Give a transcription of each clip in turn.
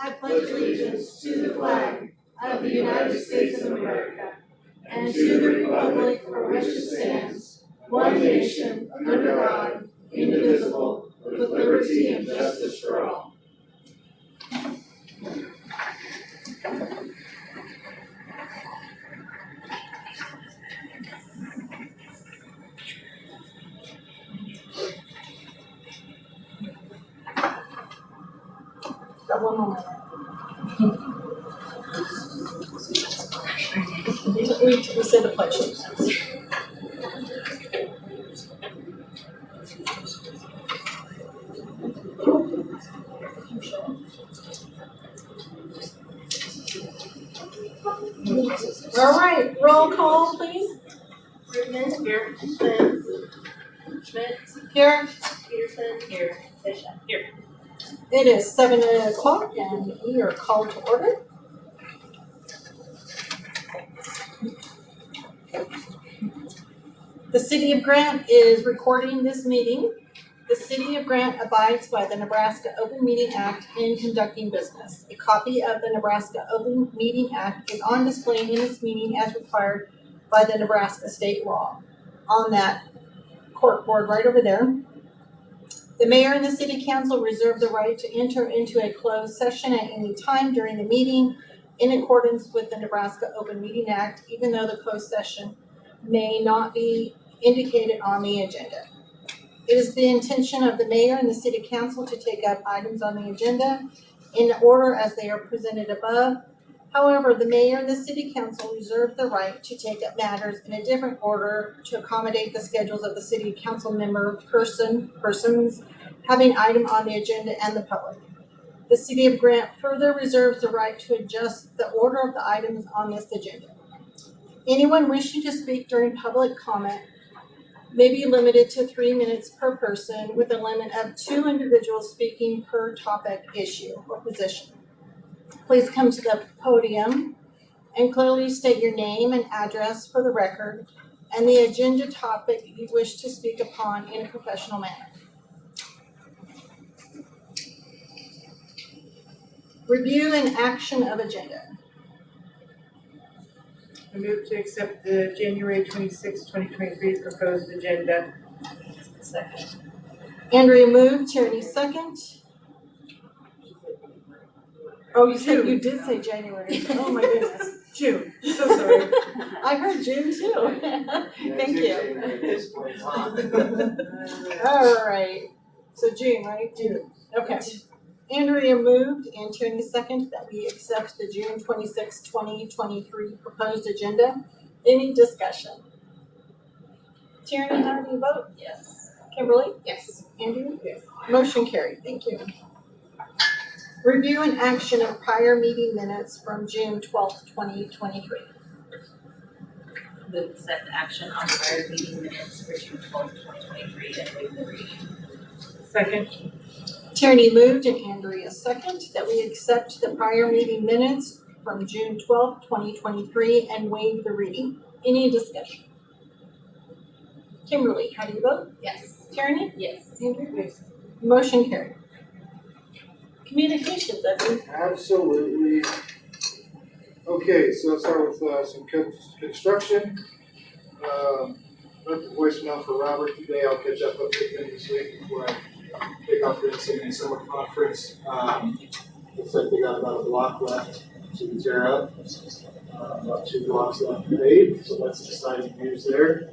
I pledge allegiance to the flag of the United States of America and to the republic for which it stands, one nation, under God, indivisible, with liberty and justice for all. Got one moment. We said the pledge. All right, roll call, please. Rudman, here. Sims. Schmidt, Here. Peterson, here. Bishop, here. It is 7:00 and we are called to order. The City of Grant is recording this meeting. The City of Grant abides by the Nebraska Open Meeting Act in conducting business. A copy of the Nebraska Open Meeting Act is on display in this meeting as required by the Nebraska state law. On that corkboard right over there. The mayor and the city council reserve the right to enter into a closed session at any time during the meeting in accordance with the Nebraska Open Meeting Act, even though the closed session may not be indicated on the agenda. It is the intention of the mayor and the city council to take up items on the agenda in order as they are presented above. However, the mayor and the city council reserve the right to take up matters in a different order to accommodate the schedules of the city council member persons having item on the agenda and the public. The City of Grant further reserves the right to adjust the order of the items on this agenda. Anyone wishing to speak during public comment may be limited to 3 minutes per person with a limit of 2 individuals speaking per topic, issue, or position. Please come to the podium and clearly state your name and address for the record and the agenda topic you wish to speak upon in a professional manner. Review and action of agenda. I move to accept the January 26, 2023 proposed agenda. Second. Andrea moved, Tierney second. Oh, you did say January. Oh my goodness. June, so sorry. I heard June too. Thank you. All right. So June, right? June. Okay. Andrea moved and Tierney second that we accept the June 26, 2023 proposed agenda. Any discussion? Tierney, how do you vote? Yes. Kimberly? Yes. Andrew? Yes. Motion carried. Thank you. Review and action of prior meeting minutes from June 12th, 2023. Move to accept action on prior meeting minutes for June 12th, 2023 and waive the reading. Second. Tierney moved and Andrea second that we accept the prior meeting minutes from June 12th, 2023 and waive the reading. Any discussion? Kimberly, how do you vote? Yes. Tierney? Yes. Andrew? Yes. Motion carried. Communications, Evan. Absolutely. Okay, so let's start with some construction. Left the voicemail for Robert today. I'll catch up with him this week before I take off for the Sydney Summer Conference. Looks like they got about a block left to tear up. About 2 blocks left to pave, so that's exciting news there.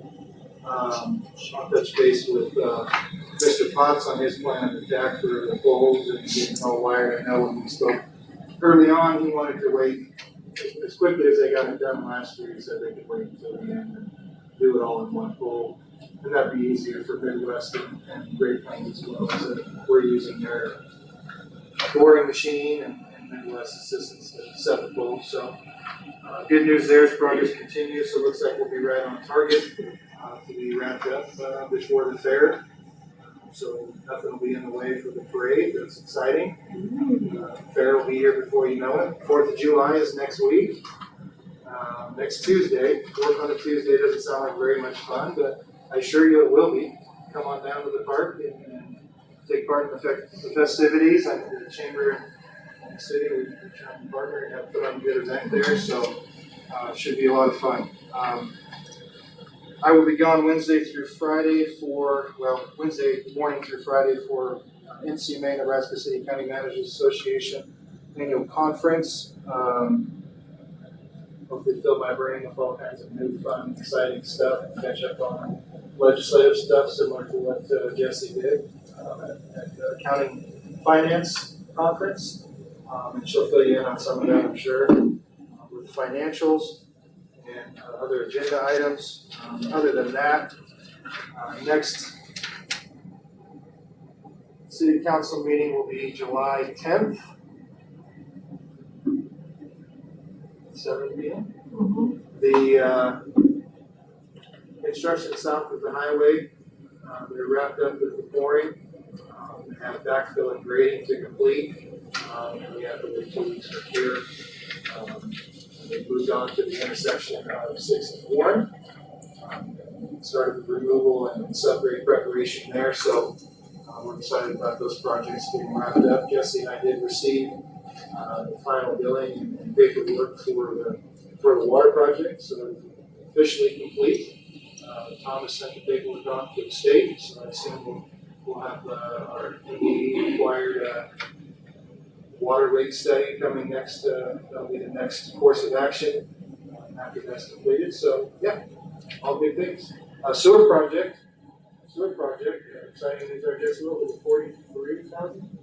I'll touch base with Mr. Potts on his plan of attack for the poles and getting all wired. I know when we spoke early on, he wanted to wait as quickly as they got it done last year. He said they could wait until the end and do it all in one pole. And that'd be easier for Midwest and Great Plains as well. So we're using their boring machine and Midwest assistance to set the poles. So good news there is progress continues. So it looks like we'll be right on target to be wrapped up before the fair. So nothing will be in the way for the parade. That's exciting. Fair will be here before you know it. 4th of July is next week. Next Tuesday. 4th on a Tuesday doesn't sound like very much fun, but I assure you it will be. Come on down to the park and take part in the festivities. The chamber the city, we've been trying to partner and have put on a good event there, so, should be a lot of fun. I will be gone Wednesday through Friday Wednesday morning through Friday for NCMA, Nebraska City County Managers Association annual conference. Hopefully fill my brain with all kinds of new, fun, exciting stuff, and catch up on legislative stuff similar to what Jesse did at the Accounting Finance Conference. And she'll fill you in on some of that, I'm sure, with financials and other agenda items. Other than that, next City Council meeting will be July 10th. 7 p.m. The construction south of the highway, they're wrapped up with the pouring. We have backfill and grading to complete. We have to wait 2 weeks for cure. They moved on to the intersection of 6 and 1. Started the removal and subgrade preparation there, so we're excited about those projects getting wrapped up. Jesse and I did receive the final billing and paperwork for the water project, so it's officially complete. Thomas sent the paperwork off to the state, so I assume we'll have our NDE required water rate study coming next. That'll be the next course of action after that's completed. So yeah, all good things. Sewer project. Exciting news there, Jesse. What was it, 43,000?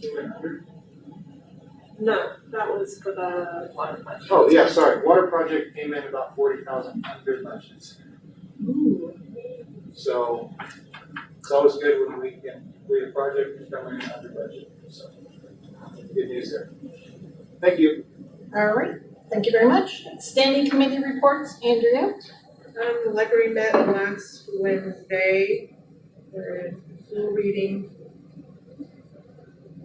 200? No, that was for the Water budget. Oh yeah, sorry. Water project came in about 40,000 under budget. So it's always good when we can complete a project and come in under budget. So good news there. Thank you. All right, thank you very much. Standing committee reports, Andrea. The library met last Wednesday. They're in full reading.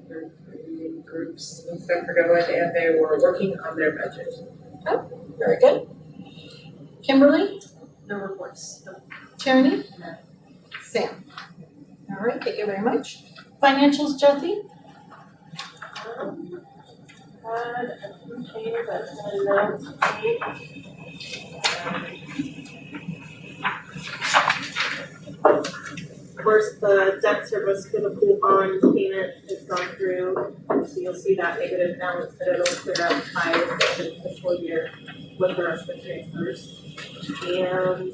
They're reading groups and stuff are going, and they were working on their budget. Very good. Kimberly, No reports. Tierney, No. Sam. All right, thank you very much. Financials, Jesse. had a few changes that I know to make. Of course, the debt service for the pool bond payment has gone through, so you'll see that negative balance that it'll clear up by the fiscal year with the rest of the transfers. And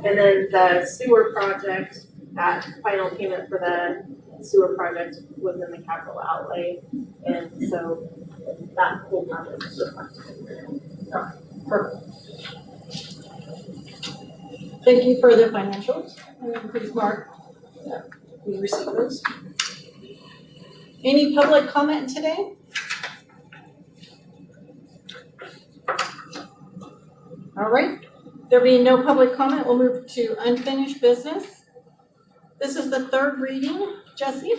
then the sewer project, that final payment for the sewer project was in the capital outlay, and so that whole project is reflected. Perfect. Thank you for the financials. Please mark that we received those. Any public comment today? All right, there being no public comment, we'll move to unfinished business. This is the third reading. Jesse?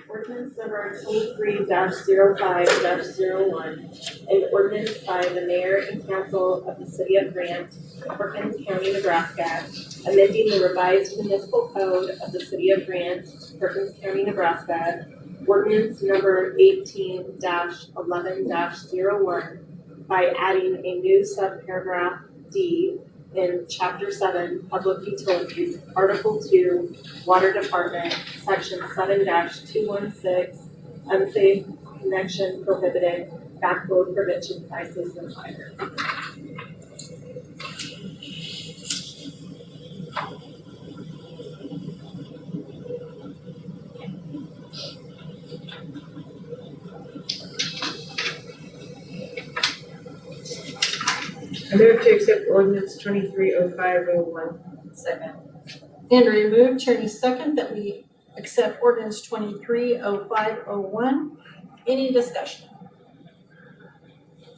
Ordinance number 23-05-01, an ordinance by the mayor and council of the city of Grant, Perkins County, Nebraska, amending the revised municipal code of the city of Grant, Perkins County, Nebraska, ordinance number 18-11-01, by adding a new subparagraph D in Chapter 7, Public Utilities, Article 2, Water Department, Section 7-216, Unsafe Connection Prohibited, Backflow Prevention Devices Required. I move to accept ordinance 23-05-01. Second. Andrea moved, Tierney second, that we accept ordinance 23-05-01. Any discussion?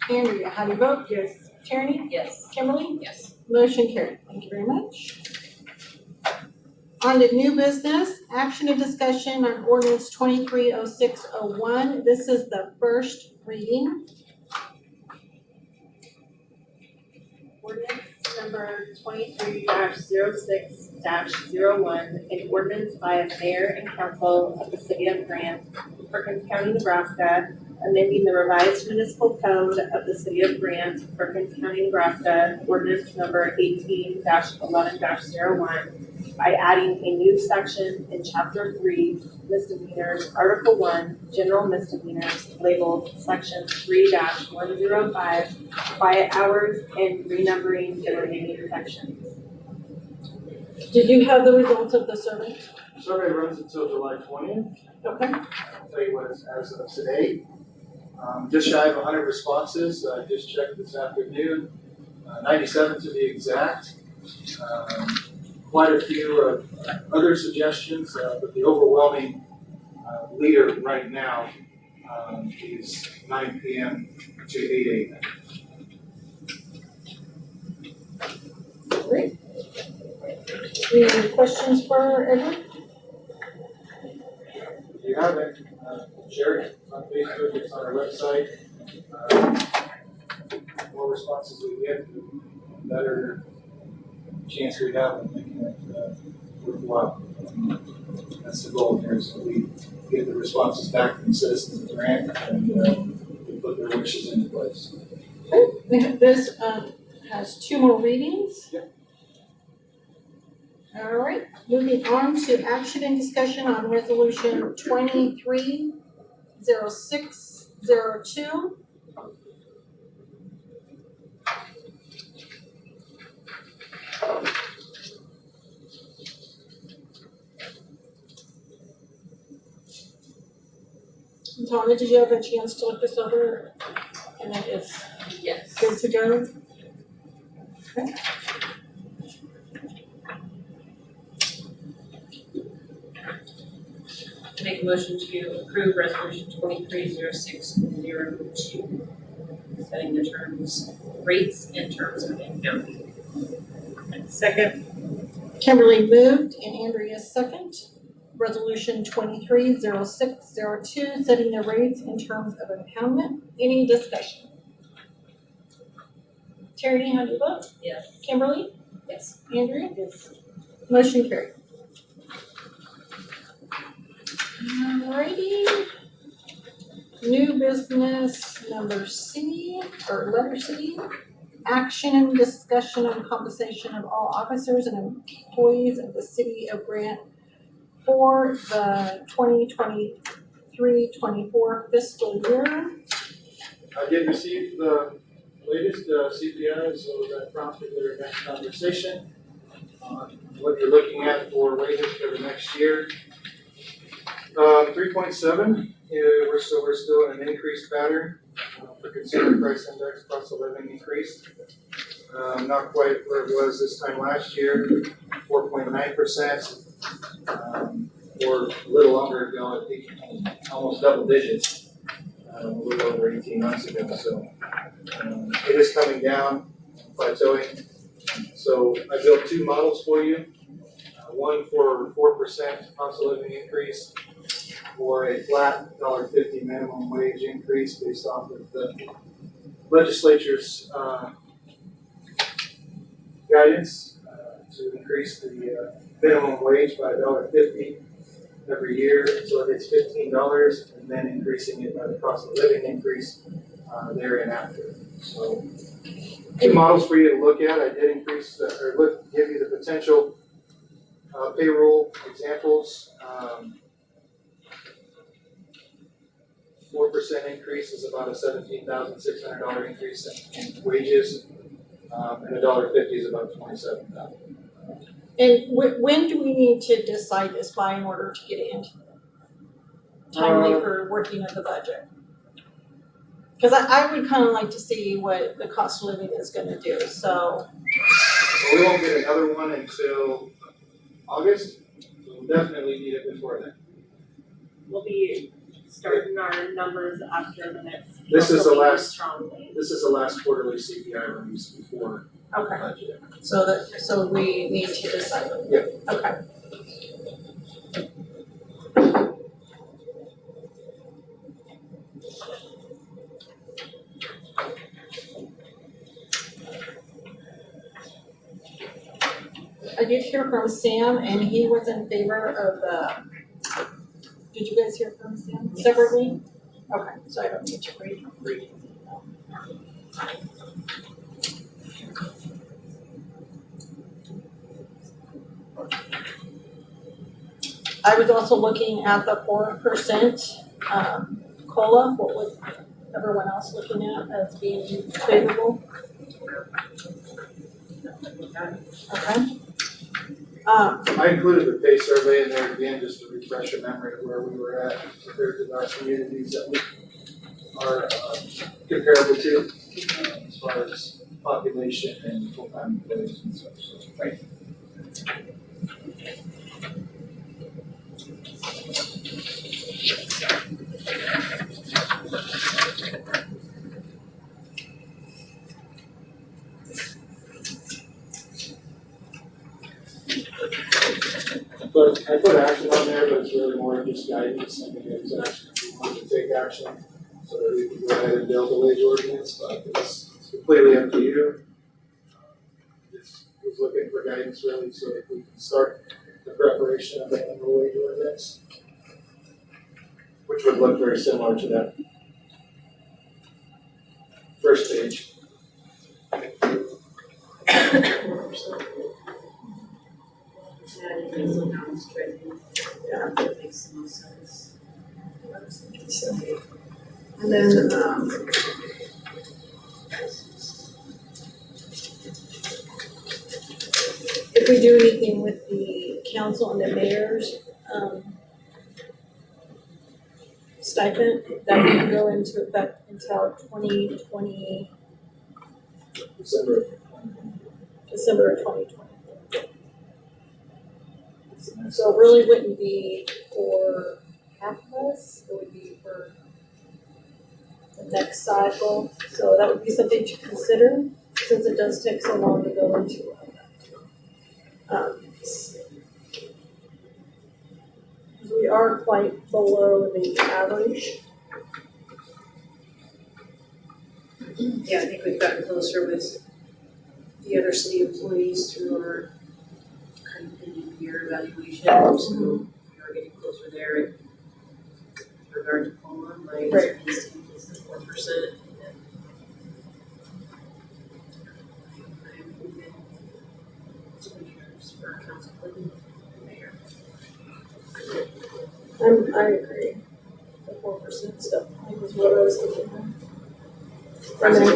Andrea, how do you vote? Yes. Tierney? Yes. Kimberly? Yes. Motion carried. Thank you very much. On to new business, action and discussion on ordinance 230601. This is the first reading. Ordinance number 23-06-01, an ordinance by the mayor and council of the city of Grant, Perkins County, Nebraska, amending the revised municipal code of the city of Grant, Perkins County, Nebraska, ordinance number 18-11-01, by adding a new section in chapter 3, misdemeanors, article 1, general misdemeanors, labeled section 3-105, quiet hours, and renumbering the remaining sections. Did you have the results of the survey? Survey runs until July 20th. Okay. I'll tell you what it's as of today. Just shy of 100 responses. I just checked this afternoon. 97 to be exact. Quite a few other suggestions, but the overwhelming leader right now is 9 p.m. to 8 a.m. Great. Any questions for Edward? If you haven't, share it on Facebook, it's on our website. More responses we get, the better chance we have of making it worthwhile. That's the goal here, so we get the responses back from citizens of Grant and we put their wishes into place. This has 2 more readings. Yep. All right, moving on to action and discussion on resolution 230602. Donna, did you have a chance to look this over? And it is Yes. good to go? Okay. Make a motion to approve resolution 230602, setting the terms, rates and terms of income. Second. Kimberly moved and Andrea second. Resolution 230602, setting the rates in terms of impoundment. Any discussion? Terry, how do you vote? Yes. Kimberly? Yes. Andrea? Yes. Motion carried. Alrighty. New business number C, or letter C. Action and discussion on compensation of all officers and employees of the city of Grant for the 2023-24 fiscal year. I did receive the latest CPI, so that prompted their next conversation on what you're looking at for wages for the next year. 3.7, we're still in an increased pattern for consumer price index, cost of living increase. Not quite where it was this time last year, 4.9%, or a little longer ago, I think almost double digits, a little over 18 months ago. So it is coming down, plateauing. So I built 2 models for you. One for 4% cost of living increase, or a flat $1.50 minimum wage increase based off of the legislature's guidance to increase the minimum wage by $1.50 every year until it hits $15, and then increasing it by the cost of living increase thereafter. So 2 models for you to look at. I did increase give you the potential payroll examples. 4% increase is about a $17,600 increase in wages, and $1.50 is about $27,000. And when do we need to decide this by in order to get it into timely for working of the budget? Because I would kind of like to see what the cost of living is going to do, so. Well, we won't get another one until August, so we'll definitely need it before then. We'll be starting our numbers after the next. This is the last- Strongly. This is the last quarterly CPI release before Okay. budget. So we need to decide. Yep. Okay. did hear from Sam and he was in favor of did you guys hear from Sam separately? Okay, so I don't need to read his email. I was also looking at the 4% COLA. What was everyone else looking at as being favorable? Okay. I included the pay survey in there again, just to refresh your memory of where we were at compared to our communities that we are comparable to, as far as population and full-time employees and such, so, thank you. But I put action on there, but it's really more just guidance, I mean, it's action, if you want to take action, so that we can go ahead and build the wage ordinance, but it's completely up to you. Just was looking for guidance really, so that we can start the preparation of the annual wage ordinance, which would look very similar to that first page. Yeah, that makes the most sense. And then, If we do anything with the council and the mayor's stipend, that can go into effect until 2020, December of 2020. So it really wouldn't be for half of us, it would be for the next cycle. So that would be something to consider, since it does take so long to go into we are quite below the average. yeah, I think we've gotten closer with the other city employees through our kind of end of year evaluation, so we are getting closer there in regard to COLA, right? Right. It's 4%. For council and mayor. I agree. The 4% stuff, I think was what I was thinking. And then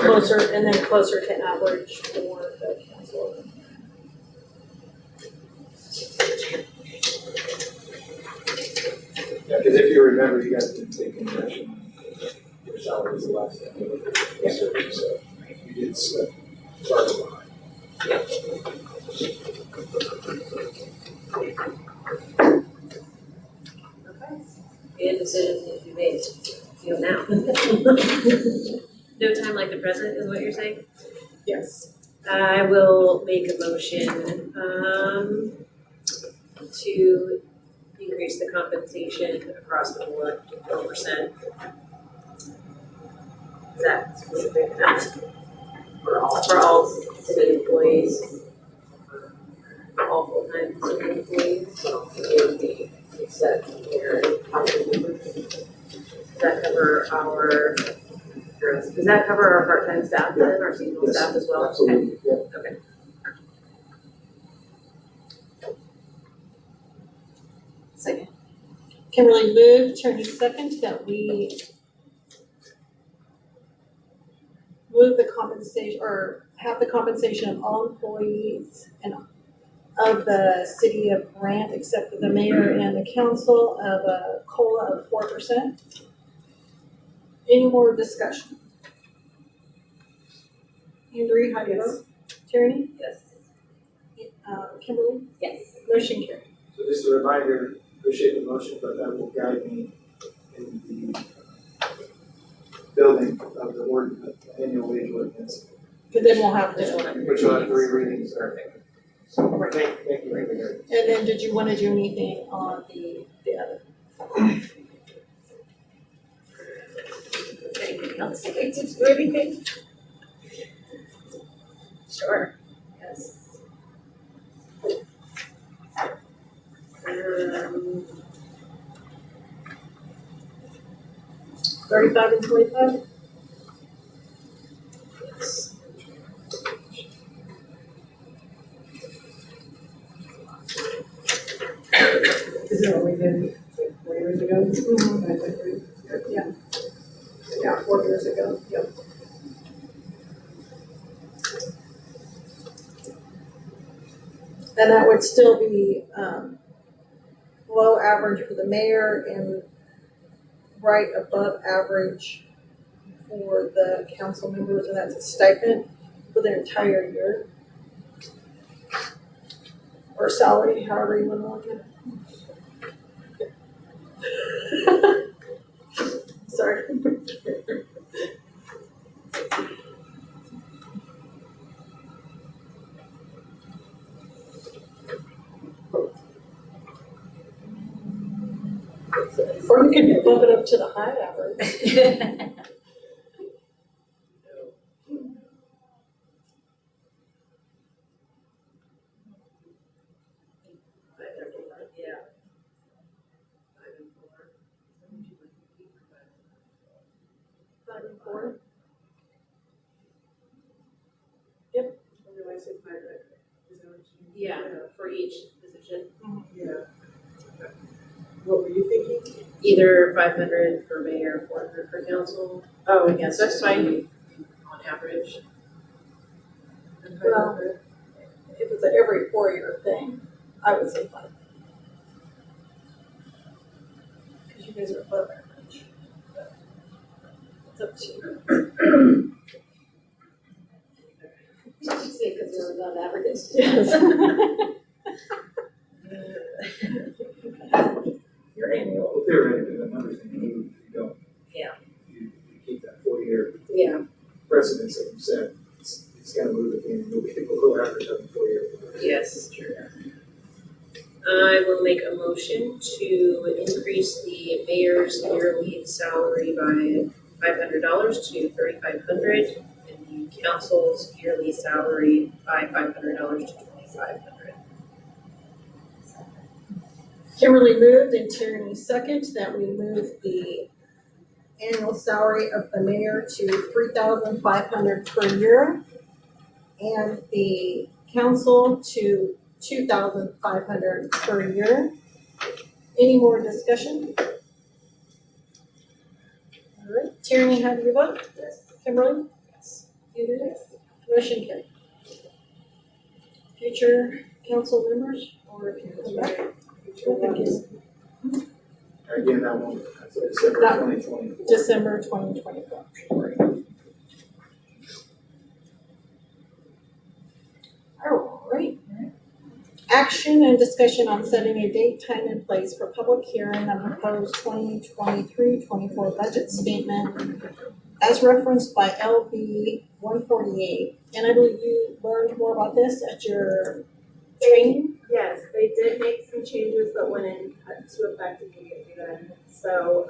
closer to average for the council. Yeah, because if you remember, you guys didn't take any action. Your salary was the last thing. So you did start behind. And decisions need to be made, now. No time like the present is what you're saying? Yes. I will make a motion, to increase the compensation across the board to 4%. Is that specific enough? For all city employees? For all full-time city employees? It would be except their housing members. Does that cover our part-time staff then, our seasonal Yes, staff as well? absolutely, yeah. Okay. Second. Kimberly moved, Tierney second, that we move the compensation, or have the compensation of all employees and of the city of Grant, except for the mayor and the council, of a COLA of 4%. Any more discussion? Andrea, how do you vote? Tierney? Yes. Kimberly? Yes. Motion carried. So just a reminder, appreciate the motion, but that will guide me in the building of the annual wage ordinance, But then we'll have Which to, one? which will have 3 readings there. So thank you, Mayor. and then did you want to do anything on the other? Anything else? Did you do anything? Sure. Yes. 35 and 25? Is it what we did 4 years ago? Yeah. Yeah, 4 years ago, yep. And that would still be, below average for the mayor and right above average for the council members, and that's a stipend for the entire year. Or salary, however you wanna look at it. Sorry. Or you could bump it up to the high average. Yeah. 5 and 4. Or do I say 500? Is that what you? Yeah, for each position. Yeah. What were you thinking? Either 500 for mayor, 400 for council. Oh, I guess that's fine. On average. Well, if it's an every 4-year thing, I would say 5. Because you guys are above average. It's up to you. Did you say because we're above average? Yes. Your annual. Well, theoretically, the numbers can move if you don't. Yeah. You keep that 4-year Yeah. precedence that you said, it's gotta move again, you'll be below average on the 4-year. Yes, true. I will make a motion to increase the mayor's yearly salary by $500 to $3,500 and the council's yearly salary by $500 to $2,500. Kimberly moved and Tierney second that we move the annual salary of the mayor to $3,500 per year and the council to $2,500 per year. Any more discussion? All right, Tierney, how do you vote? Yes. Kimberly? Yes. Either yes. Motion carried. Future council members, or if you come back? Again, that one, that's December That- 2024. December 2024. All right. Action and discussion on setting a date, time, and place for public hearing on proposed 2023-24 budget statement as referenced by LB 148. And I believe you learned more about this at your training. Yes, they did make some changes that went into effect immediately then. So,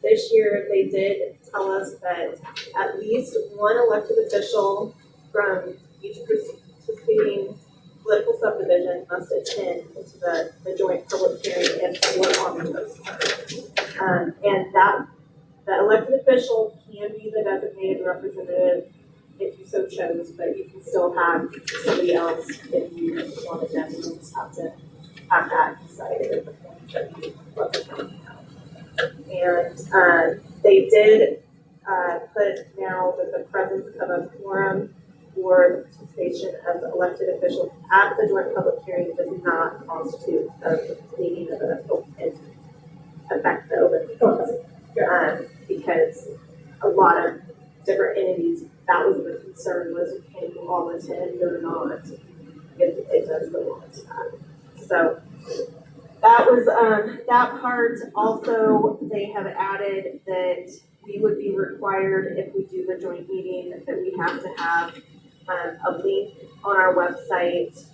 this year they did tell us that at least one elected official from each participating political subdivision must attend into the joint public hearing if we're on those. And that elected official can be the designated representative if you so chose, but you can still have somebody else if you want to definitely just have to have that decided at the point that you let the county know. And they did put now that the presence of a quorum or the participation of elected officials at the joint public hearing does not constitute the meeting of an open, affect the open meetings. Because a lot of different entities, that was the concern, was can you all attend or not, if it does go on to that. So that was, that part. Also, they have added that we would be required, if we do the joint meeting, that we have to have a link on our website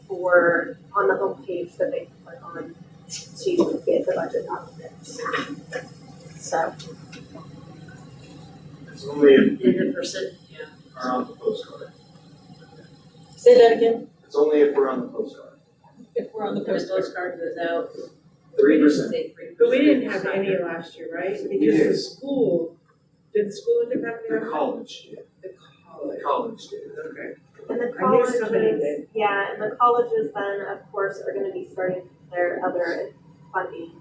for, on the homepage that they can click on to get the budget documents. So, It's only if you In person, yeah. are on the postcard. Say that again. It's only if we're on the postcard. If We're on the The postcard. postcard goes out. 3%. Say 3%. But we didn't have any last year, right? We Because did. the school, did the school end up having The any? college did. The The college. college did. Okay. And the I knew somebody colleges, did. yeah, and the colleges then, of course, are gonna be starting their other funding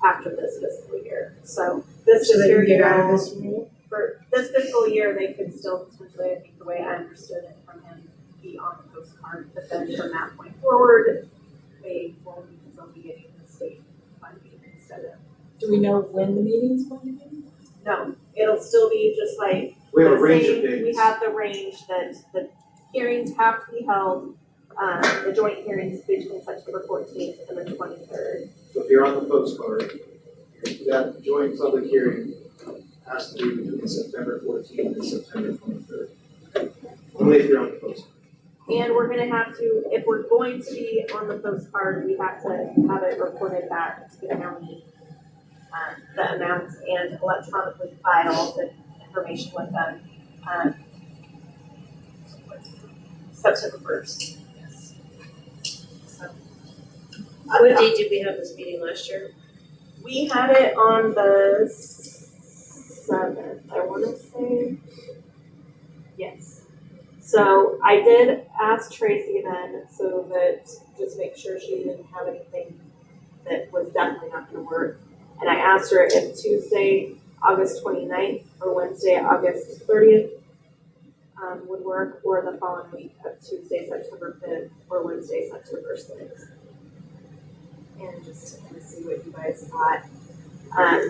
after this fiscal year. So this So they year, can get you out of know, this rule? for this fiscal year, they could still potentially, I think the way I understood it from him, be on the postcard, but then from that point forward, they won't, because they'll be getting the state funding instead of, Do we know when the meeting's going to be? no, it'll still be just like We have a the range of same- dates. We have the range that the hearings have to be held, the joint hearings between September 14th and the 23rd. So if you're on the postcard, that joint public hearing has to be between September 14th and September 23rd. Only if you're on the postcard. And we're gonna have to, if we're going to be on the postcard, we have to have it reported back to the county, the amounts, and electronically file the information with them, September 1st. Yes. So, What date did we have this meeting last year? we had it on the 7th, I wanna say. Yes. So I did ask Tracy then, so that, just make sure she didn't have anything that was definitely not gonna work. And I asked her if Tuesday, August 29th, or Wednesday, August 30th, would work, or the following week of Tuesday, September 5th, or Wednesday, September 6th. And just to kind of see what you guys thought.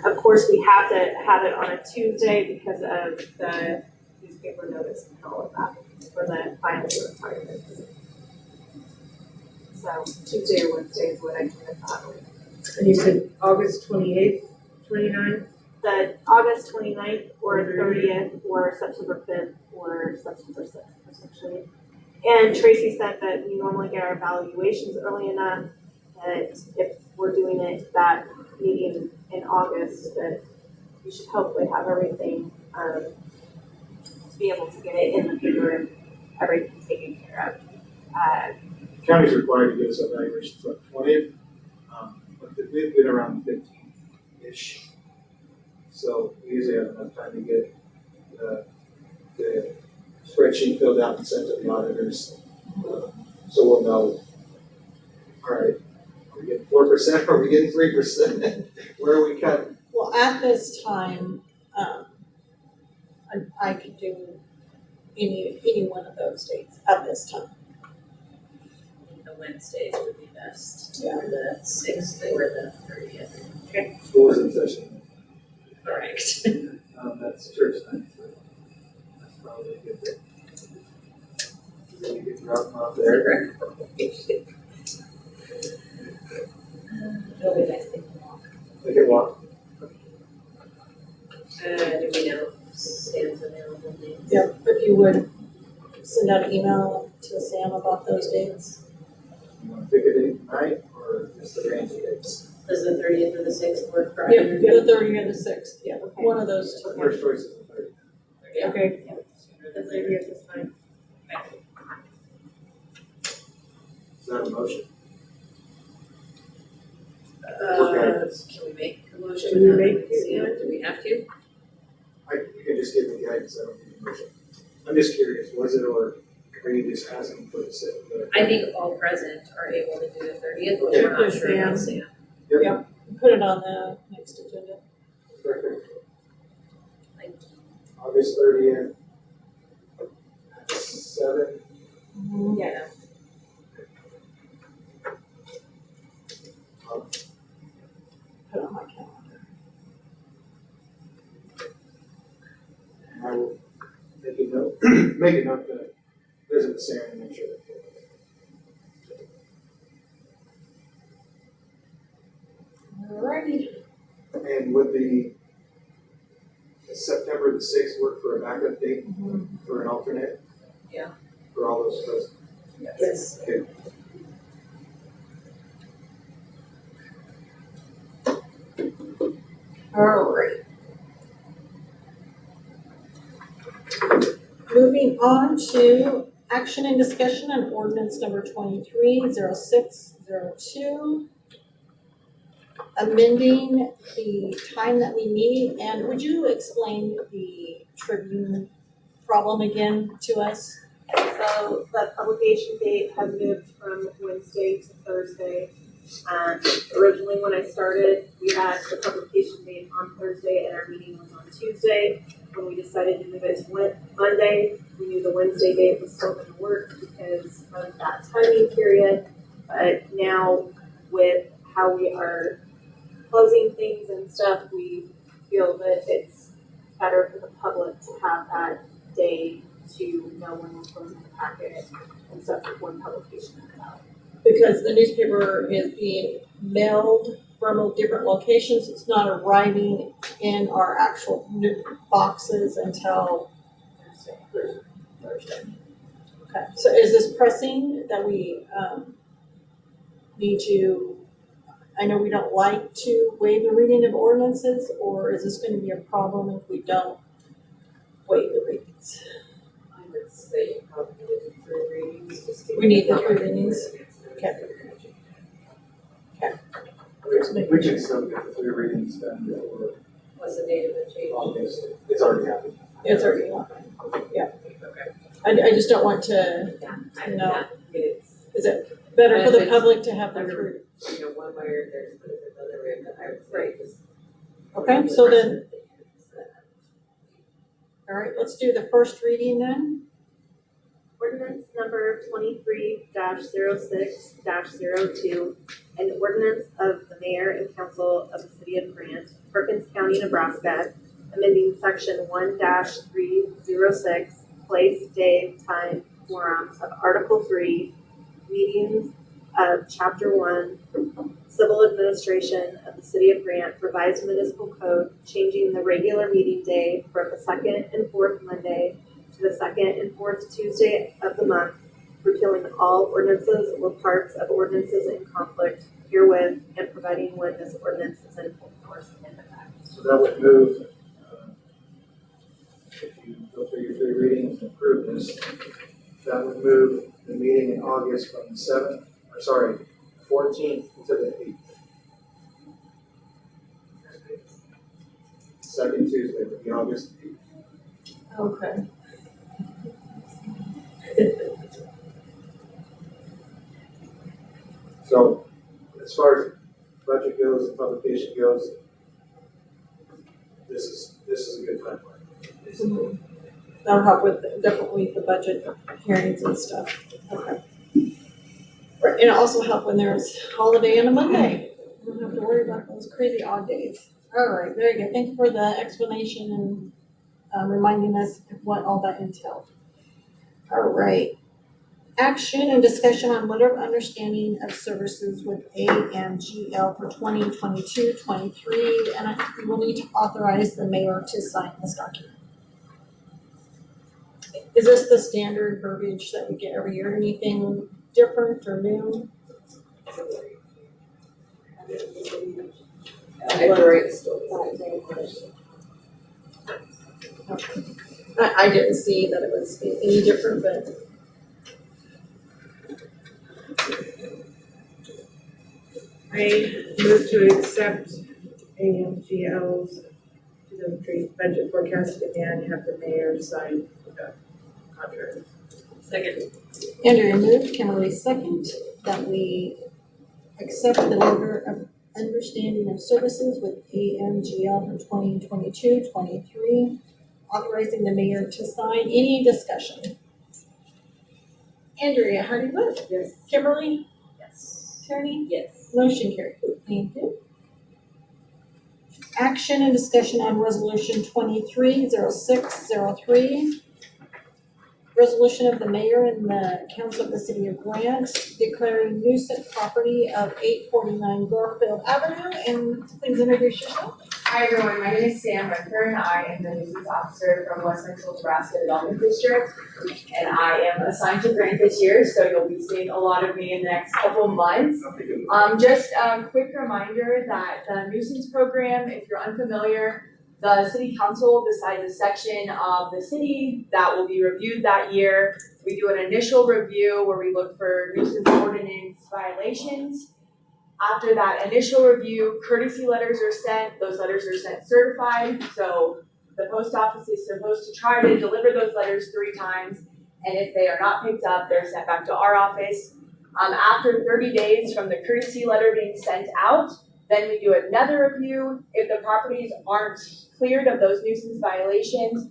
Of course, we have to have it on a Tuesday because of the newspaper notice and all of that for the filing requirements. So Tuesday or Wednesday is what I kind of thought. And you said August 28th, 29th? The August 29th or 30th or September 5th or September 6th, essentially. And Tracy said that we normally get our evaluations early enough that if we're doing it that meeting in August, that we should hopefully have everything, to be able to get it in the paper and everything taken care of. County's required to give us evaluations on the 20th, but they've been around the 15th-ish. So we usually have enough time to get the spreadsheet filled out and sent to the auditors. So we'll know, all right, are we getting 4%, are we getting 3%? Where are we cutting? Well, at this time, I could do any one of those dates at this time. The Wednesdays would be best, Yeah. or the 6th or the 30th. School's in session. Correct. That's church night, so that's probably a good thing. Then you can drop them off there. It'll be nice to walk. They can walk. Do we know Sam's available dates? Yep, if you would send out an email to Sam about those dates. You want to pick a date tonight or just the range of dates? Does the 30th or the 6th work for Yep, either? the 30th or the 6th, yeah, one of those two. The first choice is the 30th. Okay. The 30th is fine. Is that a motion? Can we make a motion? Can we without make it? Sam? Do we have to? You can just give me guidance, I don't need a motion. I'm just curious, was it or are you just asking for the sake of it? I think all present are able to do the 30th, but Okay. we're not sure about Sam. Put it on the next agenda. Perfect. Like, August 30th. at 7. yeah. Put it on my calendar. And I will make a note, make a note to visit with Sam and make sure that. Alrighty. And would the September the 6th work for a backup date for an alternate? Yeah. For all those present? Yes. Okay. Alright. Moving on to Action and discussion on ordinance number 230602. Amending the time that we meet, and would you explain the Tribune problem again to us? So the publication date has moved from Wednesday to Thursday. Originally when I started, we had the publication date on Thursday and our meeting was on Tuesday. When we decided to move it to Monday, we knew the Wednesday date was still gonna work because of that timing period. But now with how we are closing things and stuff, we feel that it's better for the public to have that day to know when we're closing the packet and stuff before publication comes out. Because the newspaper is being mailed from different locations, it's not arriving in our actual boxes until Thursday. Okay, so is this pressing that we, need to, I know we don't like to waive the reading of ordinances, or is this gonna be a problem if we don't waive the readings? I would say probably the 3 readings, just to. We need the 3 readings? Okay. We can still get the 3 readings done before What's the date of the change? August. It's already happened. It's already on. Yeah. Okay. I just don't want to, Yeah, No. It's, is it better for the If it's public to have the under- fruit? one way or there's another way, but I would say just. Okay, so then, all right, let's do the first reading then. Ordinance number 23-06-02, an ordinance of the mayor and council of the city of Grant, Perkins County, Nebraska, amending section 1-306, place, day, time, quorum of Article 3, meetings of Chapter 1, Civil Administration of the City of Grant, revised municipal code, changing the regular meeting day from the second and fourth Monday to the second and fourth Tuesday of the month, repealing all ordinances or parts of ordinances in conflict herewith, and providing when this ordinance is in full force and effect. So that would move, if you go through your 3 readings and approve this, that would move the meeting in August from the 14th to the 8th. Second Tuesday would be August 8th. Okay. So as far as budget goes and publication goes, this is a good timeline. That'll help with definitely the budget hearings and stuff. Okay. Right, and it'll also help when there's holiday on a Monday. We don't have to worry about those crazy odd days. All right, very good. Thank you for the explanation and reminding us what all that entailed. All right. Action and discussion on letter of understanding of services with AMGL for 2022-23, and we will need to authorize the mayor to sign this document. Is this the standard verbiage that we get every year? Anything different or new? I didn't see that it was any different, but. I move to accept AMGL's 2003 budget forecast and have the mayor sign the contract. Second. Andrea moved, Kimberly second, that we accept the letter of understanding of services with AMGL for 2022-23, authorizing the mayor to sign. Any discussion? Andrea, how do you vote? Yes. Kimberly? Yes. Tierney? Yes. Motion carried. Thank you. Action and discussion on resolution 230603. Resolution of the mayor and the council of the city of Grant declaring nuisance property of 849 Garfield Avenue. And please introduce yourself. Hi everyone, my name is Sam Renfern. I am the nuisance officer from West Central Nebraska Development District. And I am assigned to Grant this year, so you'll be seeing a lot of me in the next couple months. Just a quick reminder that the nuisance program, if you're unfamiliar, the city council decides a section of the city that will be reviewed that year. We do an initial review where we look for nuisance ordinance violations. After that initial review, courtesy letters are sent. Those letters are sent certified. So the post office is supposed to try to deliver those letters 3 times. And if they are not picked up, they're sent back to our office. After 30 days from the courtesy letter being sent out, then we do another review. If the properties aren't cleared of those nuisance violations,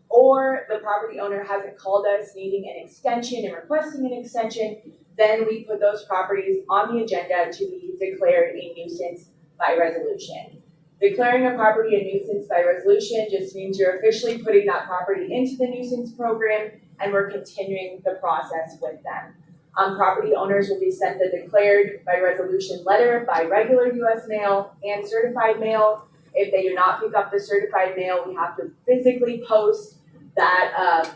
or the property owner hasn't called us needing an extension and requesting an extension, then we put those properties on the agenda to be declared a nuisance by resolution. Declaring a property a nuisance by resolution just means you're officially putting that property into the nuisance program, and we're continuing the process with them. Property owners will be sent the declared by resolution letter by regular US mail and certified mail. If they do not pick up the certified mail, we have to physically post that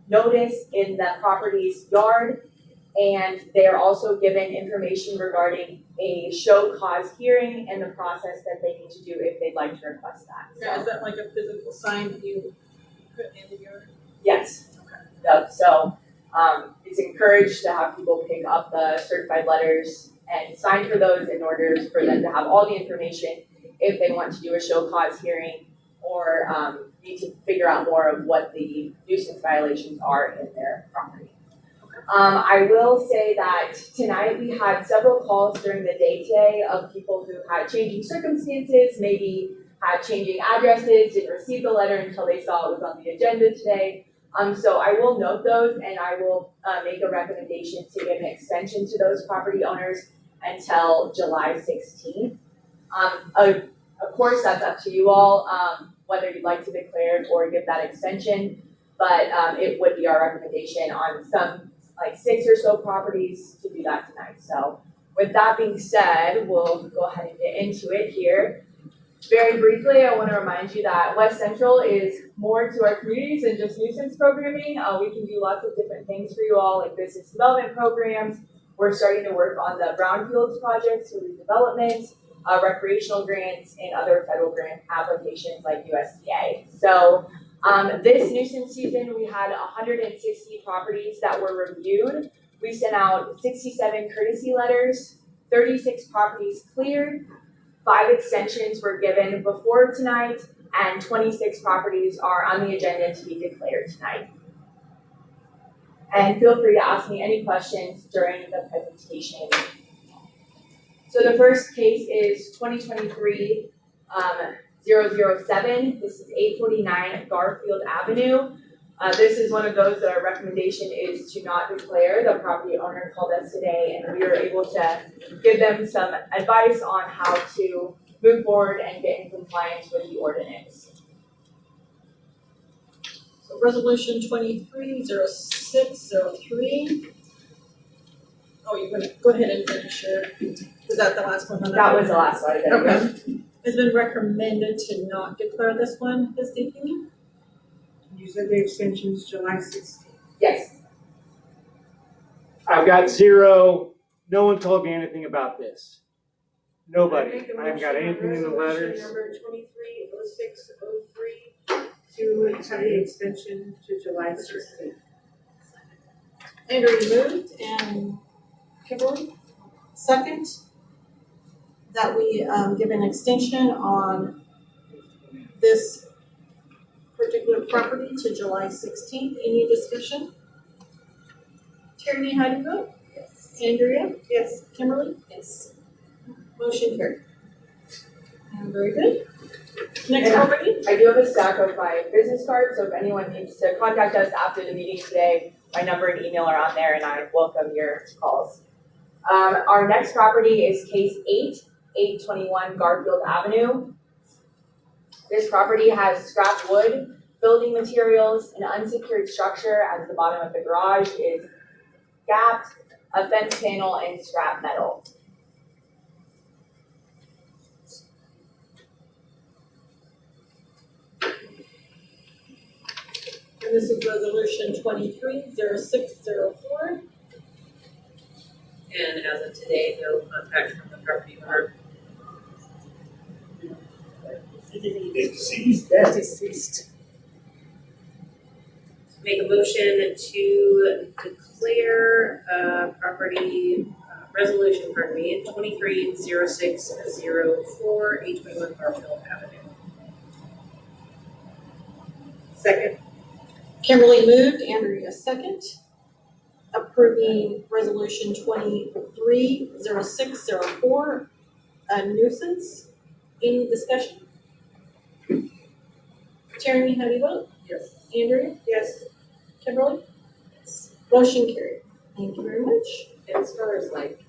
notice in the property's yard. And they are also given information regarding a show cause hearing and the process that they need to do if they'd like to request that. Yeah, is that like a physical sign that you put in your? Yes. Yep. So it's encouraged to have people pick up the certified letters and sign for those in order for them to have all the information if they want to do a show cause hearing or need to figure out more of what the nuisance violations are in their property. I will say that tonight we had several calls during the day today of people who had changing circumstances, maybe had changing addresses, didn't receive the letter until they saw it was on the agenda today. So I will note those, and I will make a recommendation to give an extension to those property owners until July 16th. Of course, that's up to you all, whether you'd like to declare or give that extension, but it would be our recommendation on some, like 6 or so properties to do that tonight. So with that being said, we'll go ahead and get into it here. Very briefly, I want to remind you that West Central is more to our communities than just nuisance programming. We can do lots of different things for you all, like business development programs. We're starting to work on the brownfields projects for redevelopment, recreational grants, and other federal grant applications like USDA. So this nuisance season, we had 160 properties that were reviewed. We sent out 67 courtesy letters, 36 properties cleared, 5 extensions were given before tonight, and 26 properties are on the agenda to be declared tonight. And feel free to ask me any questions during the presentation. So the first case is 2023 007. This is 849 Garfield Avenue. This is one of those that our recommendation is to not declare. The property owner called us today, and we were able to give them some advice on how to move forward and get in compliance with the ordinance. So resolution 230603. Oh, you're gonna go ahead and finish your, was that the last one? That was the last slide. Okay. It's been recommended to not declare this one this evening. You said the extension's July 16th. Yes. I've got 0. No one told me anything about this. Nobody. Make a I haven't got motion on anything in the resolution letters. Number 230603 to have the extension to July 16th. Andrew moved and Kimberly second. That we give an extension on this particular property to July 16th. Any discussion? Tierney, how do you vote? Yes. Andrea? Yes. Kimberly? Yes. Motion carried. Very good. Next property? I do have a stack of my business cards, so if anyone needs to contact us after the meeting today, my number and email are on there, and I welcome your calls. Our next property is case 821 Garfield Avenue. This property has scrap wood, building materials, an unsecured structure at the bottom of the garage is gapped, a fence panel, and scrap metal. And this is resolution 230604. And as of today, no contact from the property owner. Deceased. Make a motion to declare property, resolution, pardon me, 230604, 821 Garfield Avenue. Second. Kimberly moved, Andrea second. Approving resolution 230604, a nuisance. Any discussion? Tierney, how do you vote? Yes. Andrea? Yes. Kimberly? Motion carried. Thank you very much. As far as like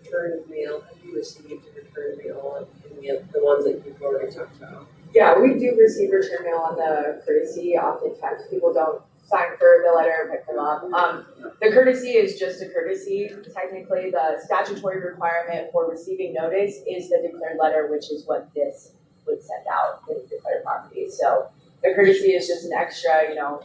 return of mail, have you received return mail and the ones that you've already talked about? Yeah, we do receive return mail on the courtesy. Oftentimes people don't sign for the letter and pick them up. The courtesy is just a courtesy. Technically, the statutory requirement for receiving notice is the declared letter, which is what this would send out, the declared property. So the courtesy is just an extra, if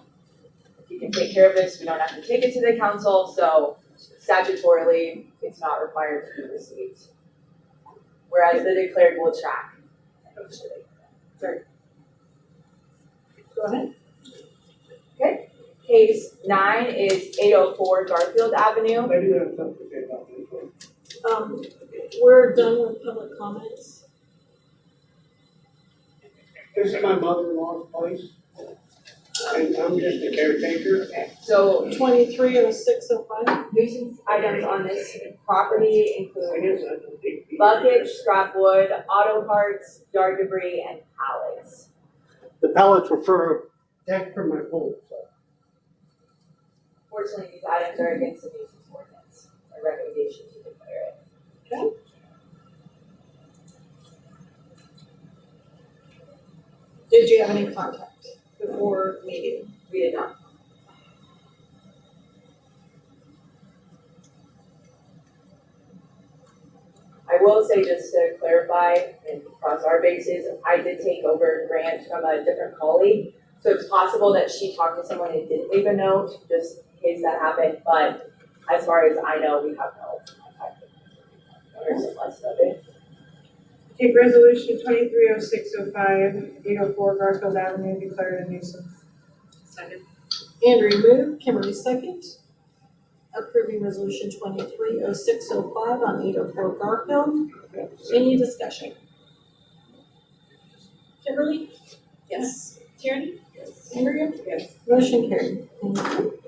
you can take care of this, we don't have to take it to the council. So statutorily, it's not required to be received. Whereas the declared will track eventually. Go ahead. Case 9 is 804 Garfield Avenue. I do have something to say about this one. We're done with public comments. This is my mother-in-law's place, and I'm just a caretaker. So 230605. nuisance items on this property I include guess I don't think. buckets, scrap wood, auto parts, yard debris, and pallets. The pallets were for, That's for my home, so. Fortunately, these items are against the nuisance ordinance. A recommendation to declare it. Did you have any contact before meeting? We did not. I will say, just to clarify and cross our bases, I did take over grant from a different colleague. So it's possible that she talked to someone and didn't leave a note, just in case that happened, but as far as I know, we have no contact. Owners unless noted. Take resolution 230605, 804 Garfield Avenue, declared a nuisance. Second. Andrea moved, Kimberly second. Approving resolution 230605 on 804 Garfield. Any discussion? Kimberly? Yes. Tierney? Yes. Andrea? Yes. Motion carried. Thank you.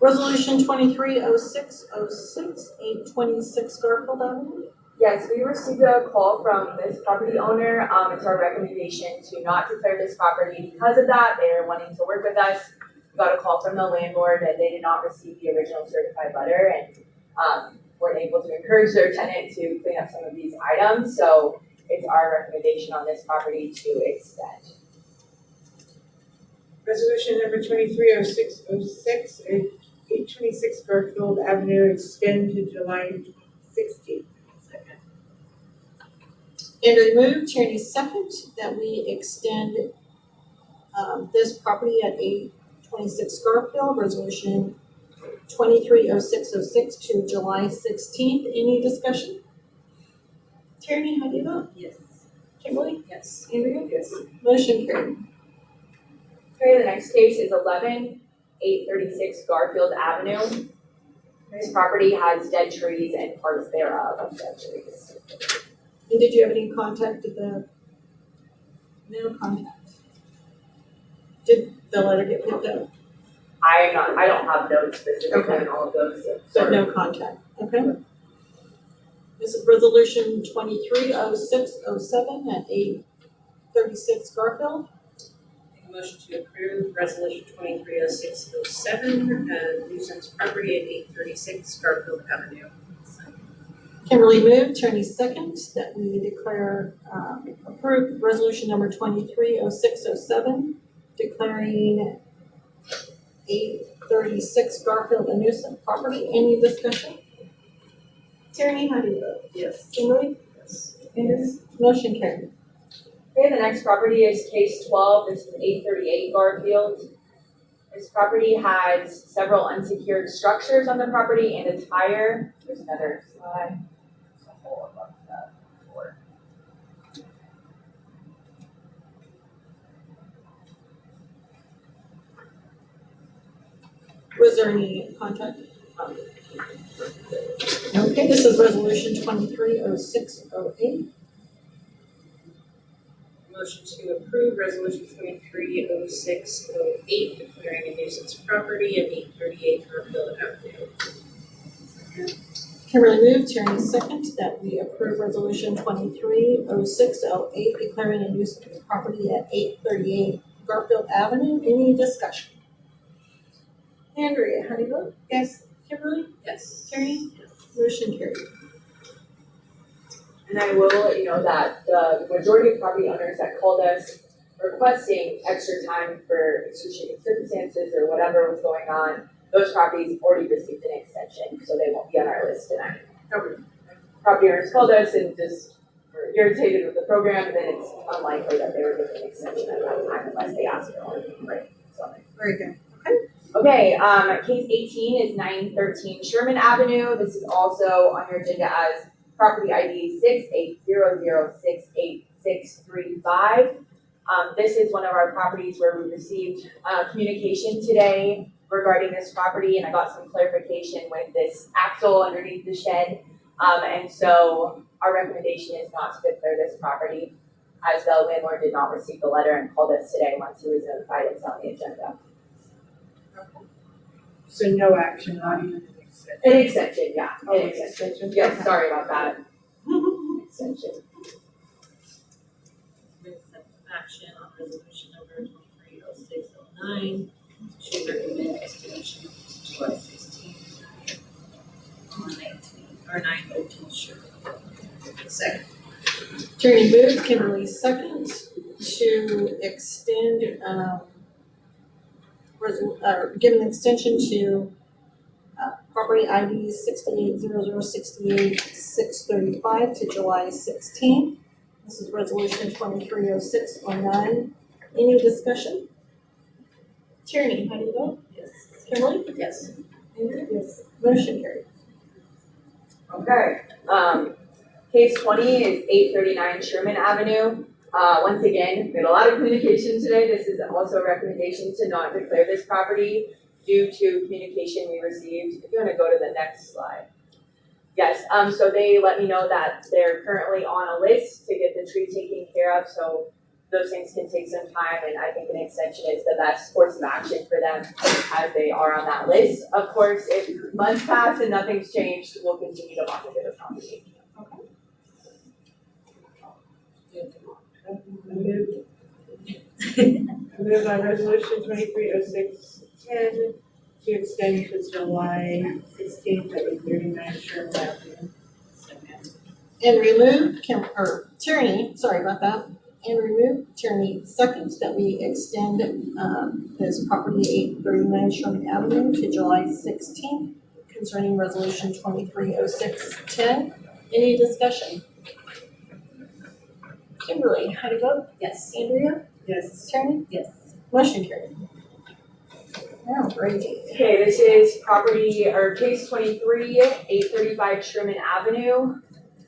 Resolution 230606, 826 Garfield Avenue. Yes, we received a call from this property owner. It's our recommendation to not declare this property because of that. They're wanting to work with us. We got a call from the landlord that they did not receive the original certified letter and weren't able to encourage their tenant to clean up some of these items. So it's our recommendation on this property to extend. Resolution number 230606, 826 Garfield Avenue, extend to July 16th. Second. Andrea moved, Tierney second, that we extend this property at 826 Garfield, resolution 230606 to July 16th. Any discussion? Tierney, how do you vote? Yes. Kimberly? Yes. Andrea? Yes. Motion carried. Okay, the next case is 11836 Garfield Avenue. This property has dead trees and parts thereof of dead trees. And did you have any contact with the? No contact. Did the letter get picked up? I don't have notes specifically on all of those. So no contact, okay? This is resolution 230607 at 836 Garfield. Make a motion to approve resolution 230607, nuisance property at 836 Garfield Avenue. Kimberly moved, Tierney second, that we declare, approve resolution number 230607, declaring 836 Garfield a nuisance property. Any discussion? Tierney, how do you vote? Yes. Kimberly? Yes. Andrews? Motion carried. Okay, the next property is case 12, this is 838 Garfield. This property has several unsecured structures on the property and a tire. There's another slide. Was there any contract? Okay, this is resolution 230608. Motion to approve resolution 230608, declaring a nuisance property at 838 Garfield Avenue. Kimberly moved, Tierney second, that we approve resolution 230608, declaring a nuisance property at 838 Garfield Avenue. Any discussion? Andrea, how do you vote? Yes. Kimberly? Yes. Tierney? Motion carried. And I will let you know that the majority of property owners that called us requesting extra time for excruciating circumstances or whatever was going on, those properties already received an extension, so they won't be on our list tonight. Property owners called us and just were irritated with the program, and then it's unlikely that they were given an extension at that time unless they asked for one. Right. So. Very good. Okay, case 18 is 913 Sherman Avenue. This is also on your agenda as property ID 6800686635. This is one of our properties where we received communication today regarding this property, and I got some clarification with this axle underneath the shed. And so our recommendation is not to declare this property, as the landlord did not receive the letter and called us today once he was notified it's on the agenda. So no action, not even an extension. An extension, yeah, an extension. Yes, sorry about that. Extension. Action on resolution number 230609 to recommend extension to July 16th on 9/13 Sherman. Second. Tierney moved, Kimberly second, to extend, give an extension to property ID 6800686635 to July 16th. This is resolution 230609. Any discussion? Tierney, how do you vote? Yes. Kimberly? Yes. Andrew? Yes. Motion carried. Okay, case 20 is 839 Sherman Avenue. Once again, we had a lot of communication today. This is also a recommendation to not declare this property due to communication we received. If you want to go to the next slide. Yes, so they let me know that they're currently on a list to get the tree taken care of, so those things can take some time, and I think an extension is the best course of action for them as they are on that list. Of course, if months pass and nothing's changed, we'll continue to monitor the property. Move on resolution 230610 to extend to July 16th at 839 Sherman Avenue. Henry moved, Tierney, sorry about that. Henry moved, Tierney seconds, that we extend this property 839 Sherman Avenue to July 16th concerning resolution 230610. Any discussion? Kimberly, how do you vote? Yes. Andrea? Yes. Tierney? Yes. Motion carried. Alrighty. Okay, this is property, or case 23, 835 Sherman Avenue.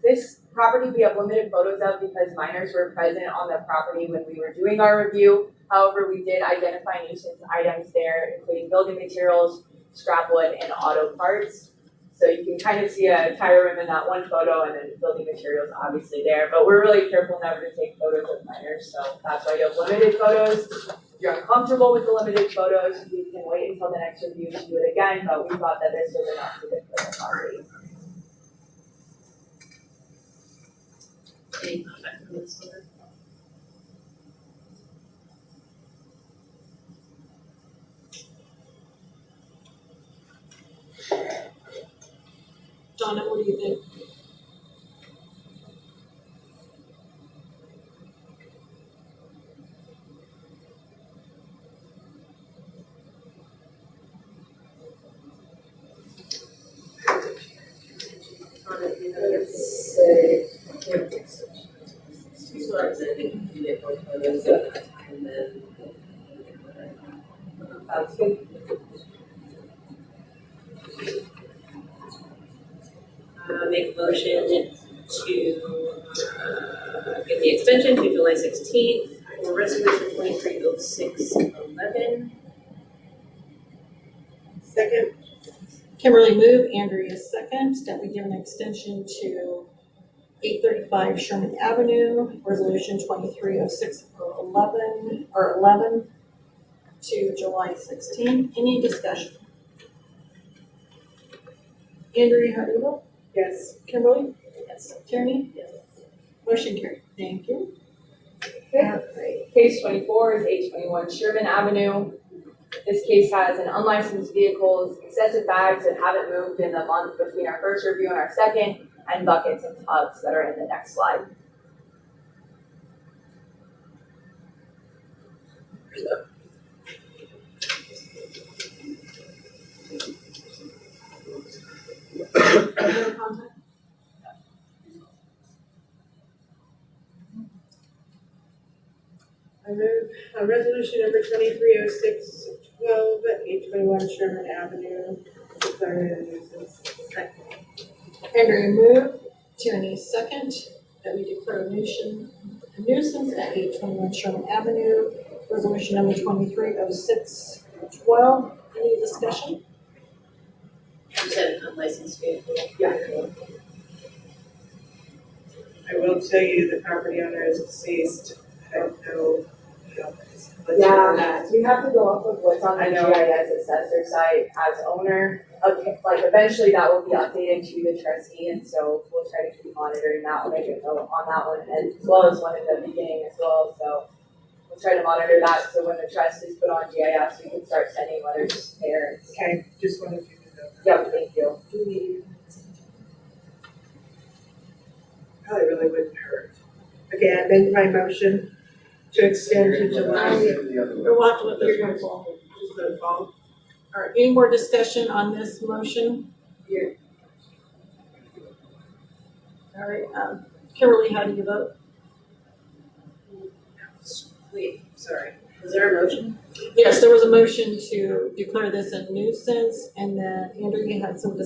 This property we have limited photos of because minors were present on the property when we were doing our review. However, we did identify nuisance items there, including building materials, scrap wood, and auto parts. So you can kind of see a tire rim in that one photo, and then building materials obviously there. But we're really careful never to take photos of minors, so that's why you have limited photos. If you're uncomfortable with the limited photos, you can wait until the next review to do it again, but we thought that this was enough to declare the property. Any comment from this one? Donna, what do you think? Let's say, So I said, you get both of those, and then. sounds good. Make a motion to, give the extension to July 16th for resolution 230611. Second, Kimberly moved, Andrea second, that we give an extension to 835 Sherman Avenue, resolution 2306/11 to July 16. Any discussion? Andrea, how do you vote? yes. Kimberly? Yes. Tierney? Yes. Motion carried. Thank you. Okay. Case 24 is 821 Sherman Avenue. This case has an unlicensed vehicles, excessive bags that haven't moved in the month between our first review and our second, and buckets and tubs that are in the next slide. Other comment? I move resolution number 230612, 821 Sherman Avenue, declaring it a nuisance. Andrea moved, Tierney second, that we declare a nuisance at 821 Sherman Avenue, resolution number 2306/12. Any discussion? You said an unlicensed vehicle. I will tell you, the property owner is deceased. I don't know. Yeah, we have to go off of what's on the I know. GIS assessor site as owner. Okay, like eventually that will be updated to the trustee, and so we'll try to keep monitoring that one, make a note on that one, and as well as one in the beginning as well, so we'll try to monitor that, so when the trust is put on GIS, we can start sending letters to parents. Okay, just wanted you to know. Yep, thank you. Probably really wouldn't hurt. Okay, I amend my motion to extend to July. We'll have to let this one fall. Just let it fall. All right, any more discussion on this motion? All right, Kimberly, how do you vote? Wait, sorry, was there a motion? Yes, there was a motion to declare this a nuisance, and then Andrea had some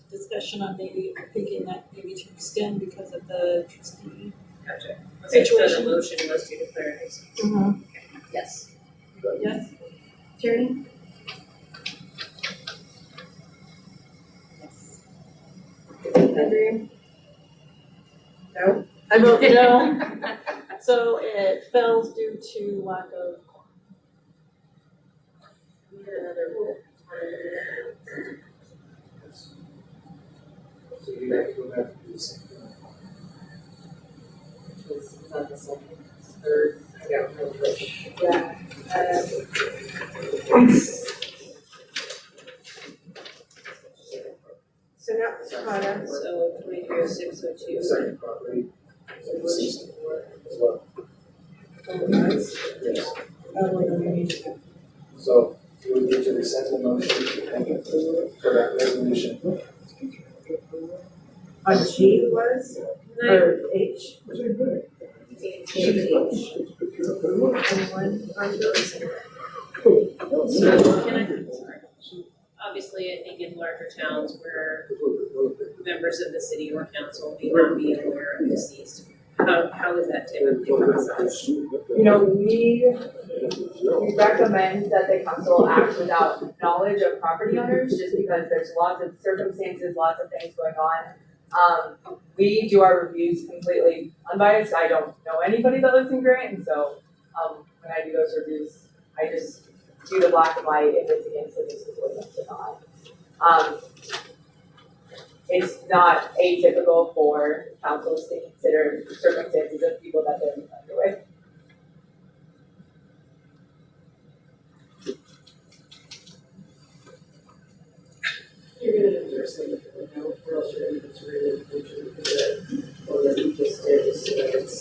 discussion on maybe thinking that maybe to extend because of the trustee. Gotcha. Situation. So the motion was to declare a nuisance. Yes. You vote yes? Tierney? Yes. Andrea? No? I vote no. So it fails due to lack of quorum. We had another rule. So you have to go back to the same thing. Was that the second, third, I don't know which. So now, Connor, So 230602. The second property, as well. Yes. So you would need to rescind the motion for that resolution. on G was, or H? Obviously, I think in larger towns where members of the city or council may not be aware of deceased, how is that typically processed? You know, we recommend that the council act without knowledge of property owners, just because there's lots of circumstances, lots of things going on. We do our reviews completely unbiased. I don't know anybody that lives in Grant, and so, when I do those reviews, I just do the black and white if it's against the business ordinance or not. It's not atypical for councils to consider circumstances of people that they're familiar with. You're gonna endorse it, you know, or else you're gonna have to really or that you just did, just so that it's.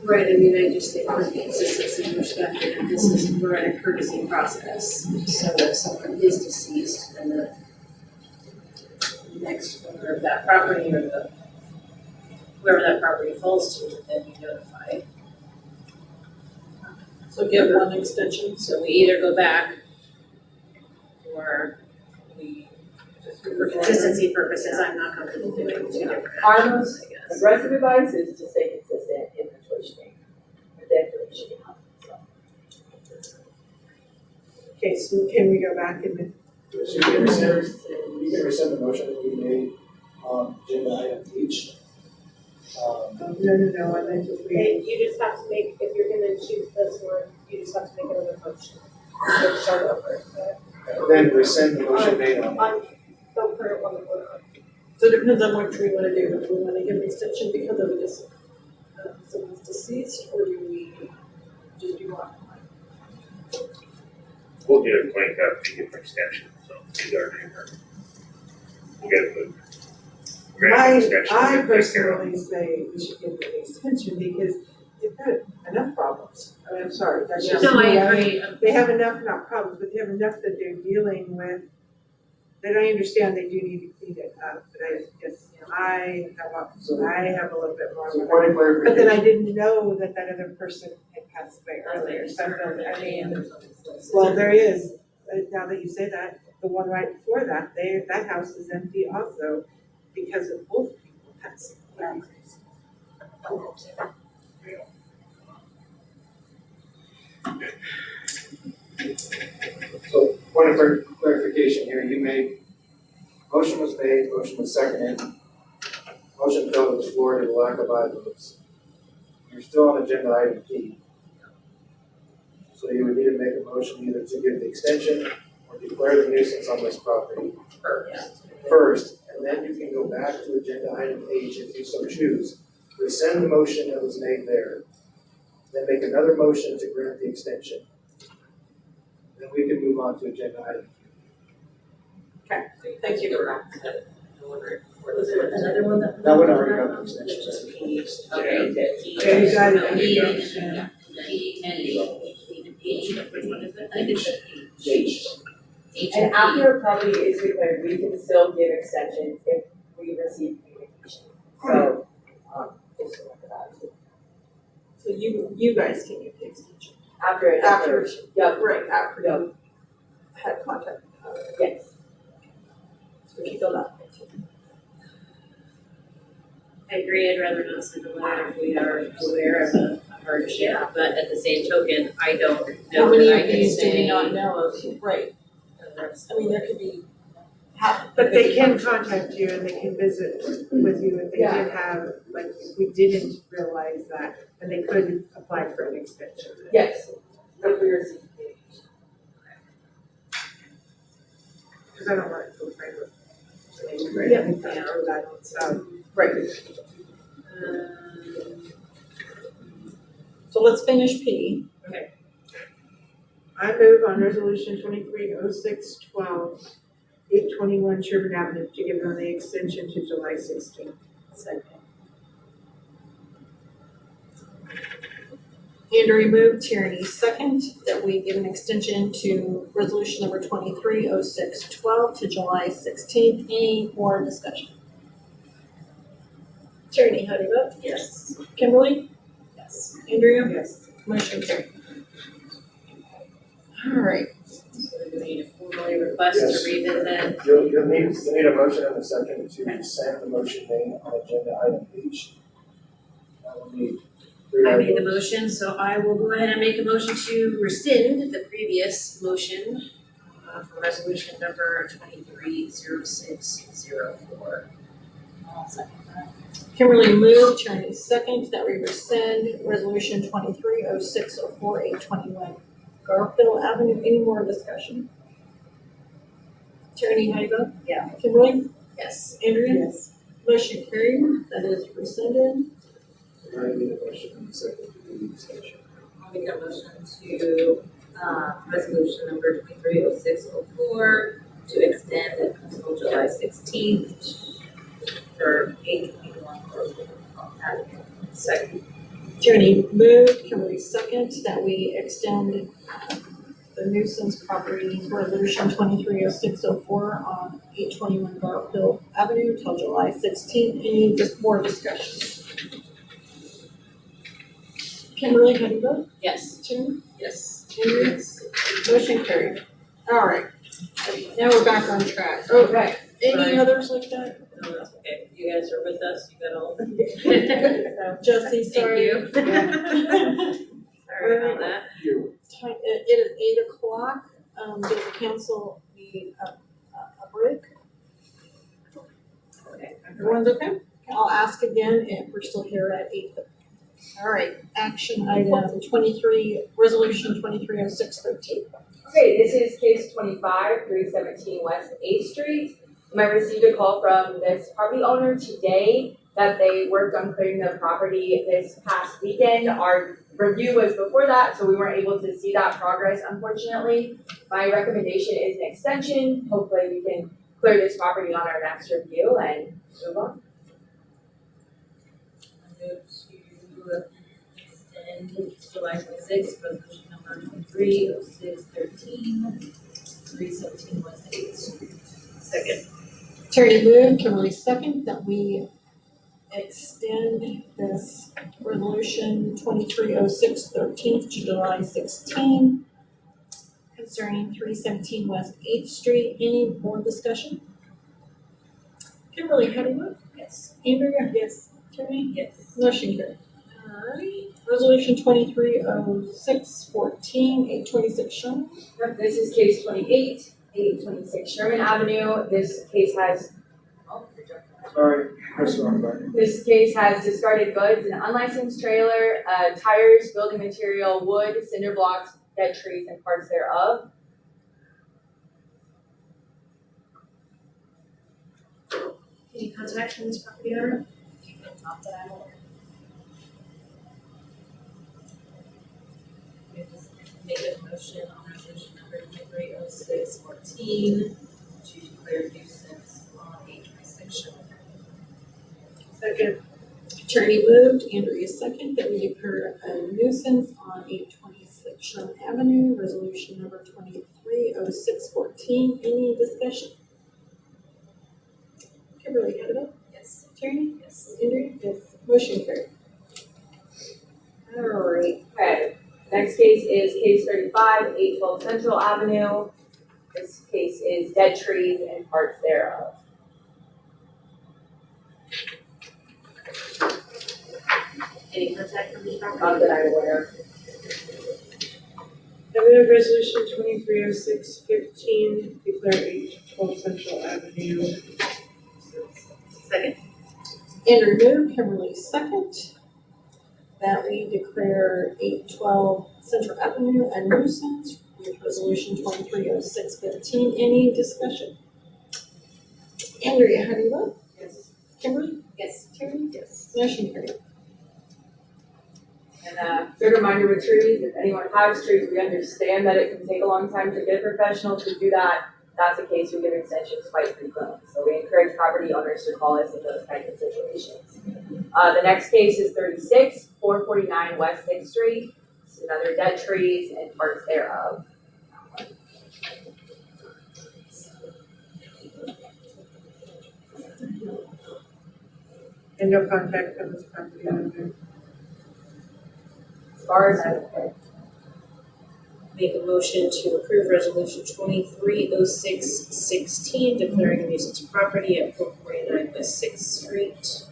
Right, I mean, I just think for consistency perspective, and this is, we're in a courtesy process. So if someone is deceased, then the next owner of that property or the, whoever that property falls to, would then be notified. So give one extension. So we either go back or we, for consistency purposes, I'm not comfortable doing two different Our actions, most I guess. aggressive advice is to stay consistent in the choice you make, with the information you have, so. Okay, so can we go back and So you can rescind the motion that we made on agenda item H. No, I meant to Okay, you just have to make, if you're gonna choose this one, you just have to make another motion. So start over. Then rescind the motion made on. On the current one that we're on. So it depends on what we wanna do, do we wanna give an extension because of this, someone's deceased, or do we just do what? We'll get a blank application for extension, so he's already in there. We'll get a grant extension. I we'll take care of it. personally say we should give it an extension because they've got enough problems. I mean, I'm sorry, that's just. No, I me. agree. They have enough, not problems, but they have enough that they're dealing with, that I understand they do need to clean it up, but I just, I have a little bit more. So point of clarification. But then I didn't know that that other person had passed away earlier, so I mean, well, there is, now that you say that, the one right before that, that house is empty also because of both people passing away. So point of clarification here, you made, motion was made, motion was seconded. Motion fell to the floor due to lack of aye votes. You're still on agenda item P. So you would need to make a motion either to give the extension or declare the nuisance on this property first, and then you can go back to agenda item H if you so choose. Rescind the motion that was made there, then make another motion to grant the extension. Then we can move on to agenda item. Thank you for that. Was there another one that? That would already got the extension. Just P. Okay, P. Yeah, you got it. P. Yeah. P and H, which one is it? I think it's H. H And and P. after probably is declared, we can still give extensions if we receive communication. So, just remember that too. So you guys can give the extension. After a After, yep, right, after Yep. you had contact. yes. So keep on that. I agree, I'd rather not send a letter if we are aware of a hardship, but at the same token, I don't How know many that I of can these do we say. not know of? Right, I mean, there could be half. But they can contact you and they can visit with you if they did have, like, if we didn't realize that, and they could apply for an extension. Yes, if we receive communication. Because I don't want it to go private. Yeah. So, Right. So let's finish P. I move on resolution 230612, 821 Sherman Avenue, to give them the extension to July 16th. Second. Andrew moved, Tierney second, that we give an extension to resolution number 230612 to July 16th. Any more discussion? Tierney, how do you vote? Yes. Kimberly? Yes. Andrea? Yes. Motion carried. All right. So do we need a formally request to Yes. revisit? You'll need a motion and a second to rescind the motion made on agenda item H. I will need three I made the votes. motion, so I will go ahead and make a motion to rescind the previous motion for resolution number 230604. I'll second that. Kimberly moved, Tierney second, that we rescind resolution 230604, 821 Garfield Avenue. Any more discussion? Tierney, how do you vote? Yeah. Kimberly? Yes. Andrea? Yes. Motion carried, that is rescinded. I need a motion and a second to do the extension. I'll make a motion to, resolution number 230604 to extend it until July 16th for 821 Garfield Avenue. Second. Tierney moved, Kimberly second, that we extend the nuisance property resolution 230604 on 821 Garfield Avenue till July 16th. Any more discussion? Kimberly, how do you vote? Yes. Tierney? Yes. Andrea? Motion carried. All right. Now we're back on track. Okay. Any Right. others like that? No, that's okay. You guys are with us, you got all. Jesse, Thank sorry. you. Sorry about that. You. It is 8:00. Does the council need All right, action item 23, resolution 230613. Okay, this is case 25-317 West 8th Street. I received a call from this property owner today that they worked on clearing the property this past weekend. Our review was before that, so we weren't able to see that progress, unfortunately. My recommendation is an extension. Hopefully we can clear this property on our next review and move on. Move to extend July 26th, resolution number 230613, 317 West 8th Street. Second. Terry moved, Kimberly second, that we extend this resolution 230613 to July 16 concerning 317 West 8th Street. Any more discussion? Kimberly, how do you vote? Yes. Andrea? Yes. Terry? Yes. Motion carried. Alright, resolution 230614, 826 Sherman. Yep, this is case 826 Sherman Avenue. This case has Sorry, that's wrong button. This case has discarded goods, an unlicensed trailer, tires, building material, wood, cinder blocks, dead trees, and parts thereof. Any contact from this property owner? Not that I'm aware. We just make a motion on resolution number 230614 to declare nuisance on 826 Sherman. Second. Attorney moved, Andrea second, that we declare a nuisance on 826 Sherman Avenue, resolution number 230614. Any discussion? Kimberly, how do you vote? Yes. Attorney? Yes. Andrea? Yes. Motion carried. Alright, Okay, next case is case 812 Central Avenue. This case is dead trees and parts thereof. Any contact from this property? Not that I'm aware of. I move resolution 230615, declare 812 Central Avenue. Second. Andrew moved, Kimberly second, that we declare 812 Central Avenue a nuisance with resolution 230615. Any discussion? Andrea, how do you vote? Yes. Kimberly? Yes. Terry? Yes. Motion carried. And good reminder with trees, if anyone has trees, we understand that it can take a long time to get a professional to do that. That's the case, we give extensions quite frequently. So we encourage property owners to call us in those kinds of situations. The next case is 449 West 6th Street. It's another dead trees and parts thereof. And no contact from this property owner. As far as I'm aware. Make a motion to approve resolution 230616, declaring a nuisance property at 449 West 6th Street.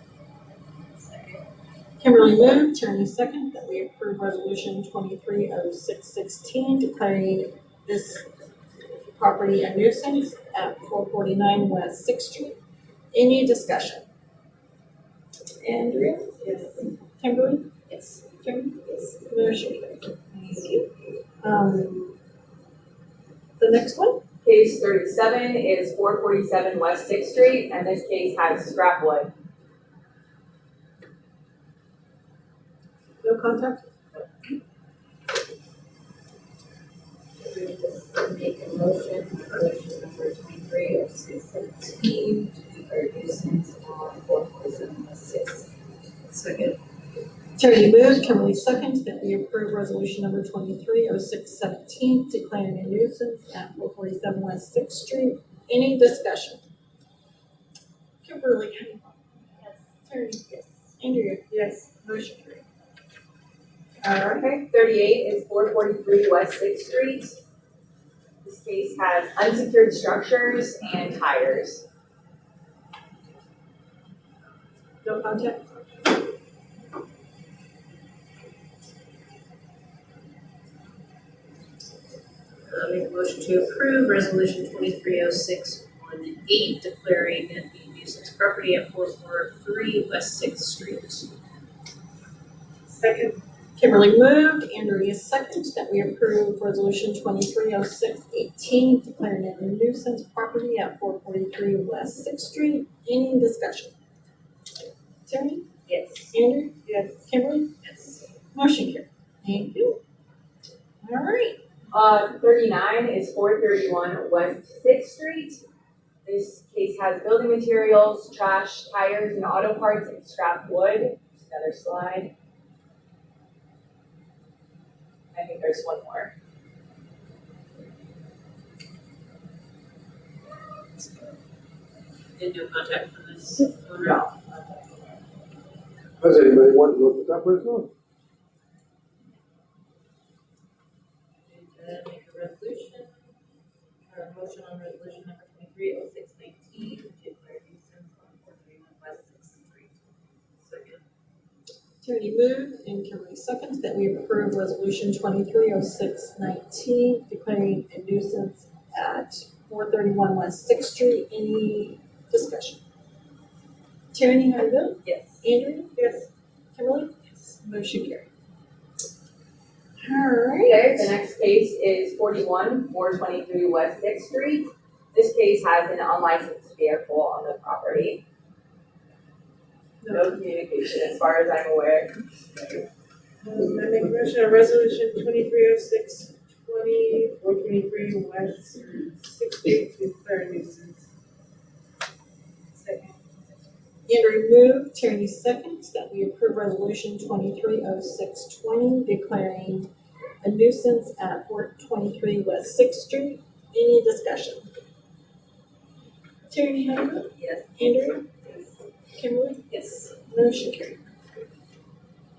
Kimberly moved, Tierney second, that we approve resolution 230616, declaring this property a nuisance at 449 West 6th Street. Any discussion? Andrea? Yes. Kimberly? Yes. Tierney? Yes. Motion carried. Thank you. The next one? Case 37 is 447 West 6th Street, and this case has scrap wood. No contact? Make a motion, resolution number 230617 to declare nuisance on 447 West 6th. Second. Tierney moved, Kimberly second, that we approve resolution number 230617, declaring a nuisance at 447 West 6th Street. Any discussion? Kimberly? Yes. Tierney? Yes. Andrea? Yes. Motion carried. Okay, 38 is 443 West 6th Street. This case has unsecured structures and tires. No contact? Make a motion to approve resolution 230618, declaring it a nuisance property at 443 West 6th Street. Second. Kimberly moved, Andrea seconds, that we approve resolution 230618, declaring it a nuisance property at 443 West Sixth Street. Any discussion? Tierney? Yes. Andrew? Yes. Kimberly? Yes. Motion carried. Thank you. All right. 39 is 431 West Sixth Street. This case has building materials, trash, tires, and auto parts, and scrap wood. Just another slide. I think there's one more. Did no contact from this owner? No. Does anybody want to look at that person? Make a resolution, or a motion on resolution number 230619, declare nuisance on 431 West Sixth Street. Second. Tierney moved and Kimberly seconds, that we approve resolution 230619, declaring a nuisance at 431 West Sixth Street. Any discussion? Tierney, how do you vote? Yes. Andrew? Yes. Kimberly? Yes. Motion carried. All right. Okay, the next case is 41 423 West Sixth Street. This case has an unlicensed vehicle on the property. No communication as far as I'm aware. I make a motion on resolution 230620, 423 West Sixth Street to declare a nuisance. Second. Andrew moved, Tierney seconds, that we approve resolution 230620, declaring a nuisance at 423 West Sixth Street. Any discussion? Tierney, how do you vote? Yes. Andrew? Kimberly? Yes. Motion carried.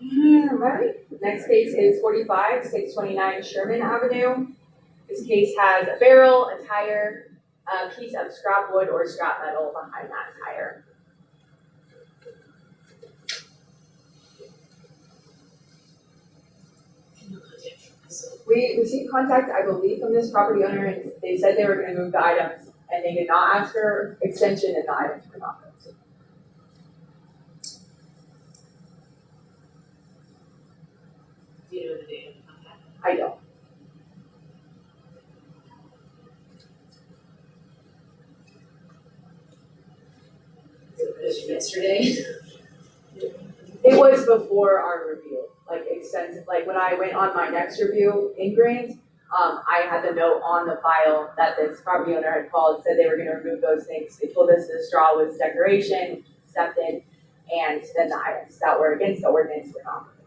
All right. Next case is 45 629 Sherman Avenue. This case has a barrel, a tire, a piece of scrap wood or scrap metal behind that tire. We received contact, I believe, from this property owner, and they said they were gonna move the items, and they did not ask for extension, and the items were not moved. Do you know the date of the contact? I don't. Was it yesterday? It was before our review, like extensive, like when I went on my next review in Grant, I had the note on the file that this property owner had called, said they were gonna remove those things. They told us the straw was decoration, accepted, and then the items that were against the ordinance were not removed.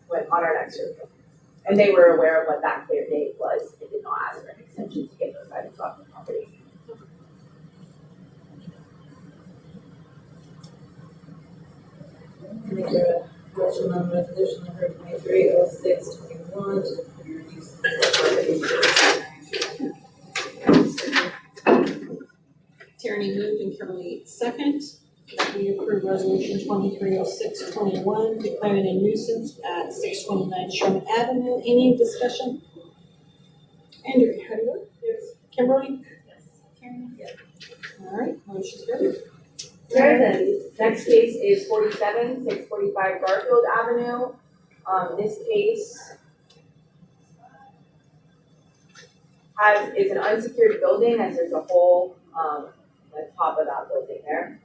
Went on our next review. And they were aware of what that clear date was, and did not ask for an extension to get those items off the property. Make a motion on resolution number 230621 to declare nuisance on 431 Tierney moved and Kimberly second, that we approve resolution 230621, declaring a nuisance at 629 Sherman Avenue. Any discussion? Andrew, how do you vote? Yes. Kimberly? Yes. Tierney? Yes. All right, motion carried. Sure, the next case is 47 645 Garfield Avenue. This case is an unsecured building, as there's a hole, at the top of that building there.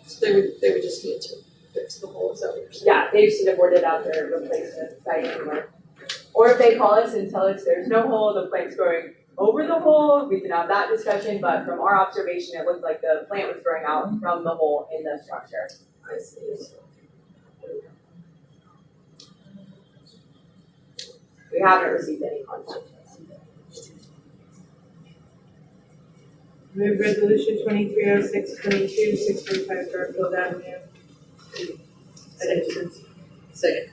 So they would just need to fix the hole, is that what you're saying? Yeah, they should have ordered out their replacement site anymore. Or if they call us and tell us there's no hole, the plant's growing over the hole, we can have that discussion, but from our observation, it looked like the plant was growing out from the hole in the structure. I see. We haven't received any contact. Move resolution 230622, 645 Garfield Avenue. A nuisance. Second.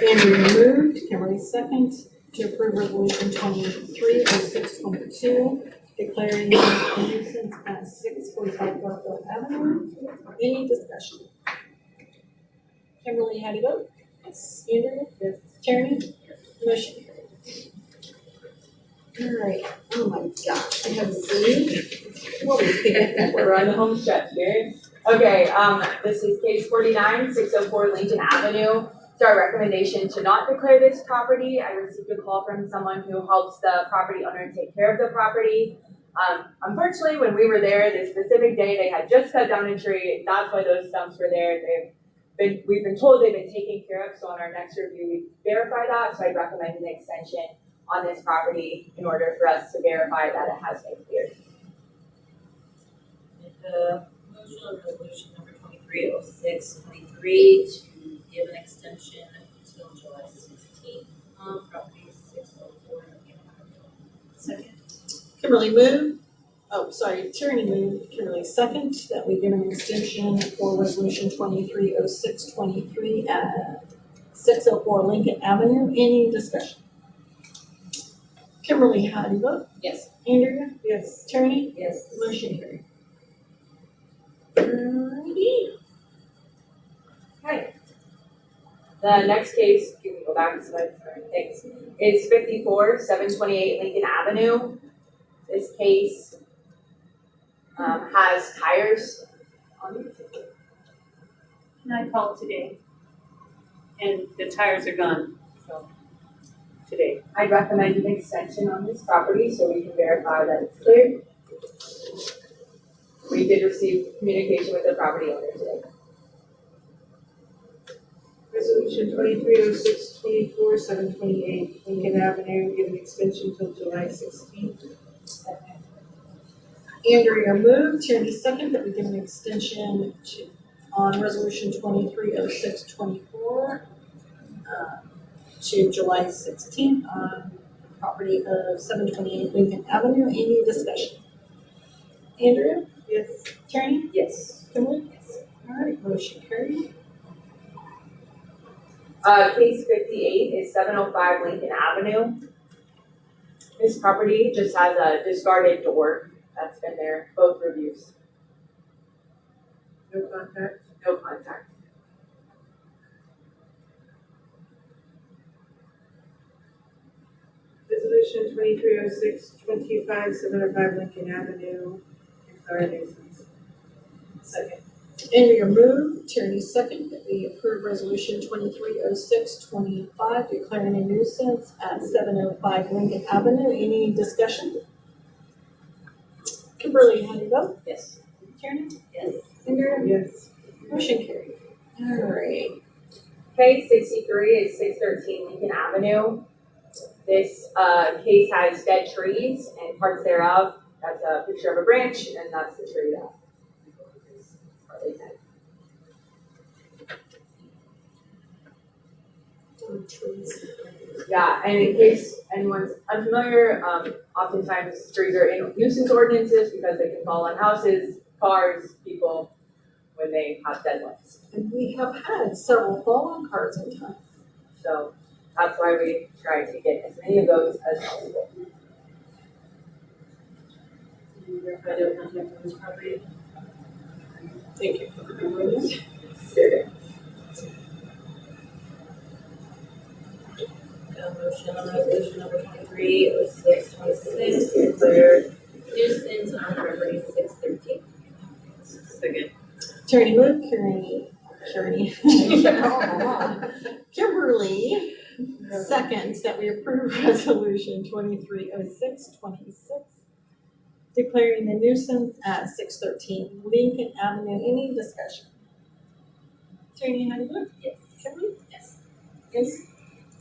Andrew moved, Kimberly second, to approve resolution 230622, declaring a nuisance at 645 Garfield Avenue. Any discussion? Kimberly, how do you vote? Yes. Andrew? Yes. Tierney? Yes. Motion carried. All right, oh my gosh, I have Z. What are we thinking? We're on the home stretch here. Okay, this is case 49-604 Lincoln Avenue. It's our recommendation to not declare this property. I received a call from someone who helps the property owner take care of the property. Unfortunately, when we were there this specific day, they had just cut down a tree. That's why those stumps were there. We've been told they've been taken care of, so on our next review, we verify that. So I'd recommend an extension on this property in order for us to verify that it has been cleared. Make a motion on resolution number 230623 to give an extension until July 16th on property 604 Lincoln Avenue. Second. Kimberly moved. Tierney moved. Kimberly second, that we give an extension for resolution 230623 at 604 Lincoln Avenue. Any discussion? Kimberly, how do you vote? Yes. Andrea? Yes. Tierney? Yes. Motion carried. Alrighty. Okay. The next case, can we go back to slide, sorry, thanks, is 54-728 Lincoln Avenue. This case has tires on it. And I called today, and the tires are gone, so, today. I'd recommend an extension on this property so we can verify that it's cleared. We did receive communication with the property owner today. Resolution 230624, 728 Lincoln Avenue, give an extension till July 16th. Andrea moved. Tierney second, that we give an extension on resolution 230624 to July 16th on property of 728 Lincoln Avenue. Any discussion? Andrea? Yes. Tierney? Yes. Kimberly? Yes. All right, motion carried. Case 58 is 705 Lincoln Avenue. This property just has a discarded door that's been there, both reviews, No contact. no contact. Resolution 230625, 705 Lincoln Avenue, declare a nuisance. Second. Andrea moved. Tierney second, that we approve resolution 230625 declaring a nuisance at 705 Lincoln Avenue. Any discussion? Kimberly, how do you vote? Yes. Tierney? Yes. Andrea? Yes. Motion carried. All right. Case 63 is 613 Lincoln Avenue. This case has dead trees and parts thereof. That's a picture of a branch, and that's the tree that is partly dead. Yeah, and in case anyone's unfamiliar, oftentimes trees are in nuisance ordinances because they can fall on houses, cars, people, when they have dead limbs. And we have had several fallen cars in time. So that's why we try to get as many of those as possible. Can you verify the contact of this property? Thank you for remembering that. A motion on resolution number 230626 to declare nuisance on property 613. Second. Tierney moved. Kimberly second, that we approve resolution 230626 declaring a nuisance at 613 Lincoln Avenue. Any discussion? Tierney, how do you vote? Yes. Kimberly? Yes. Yes.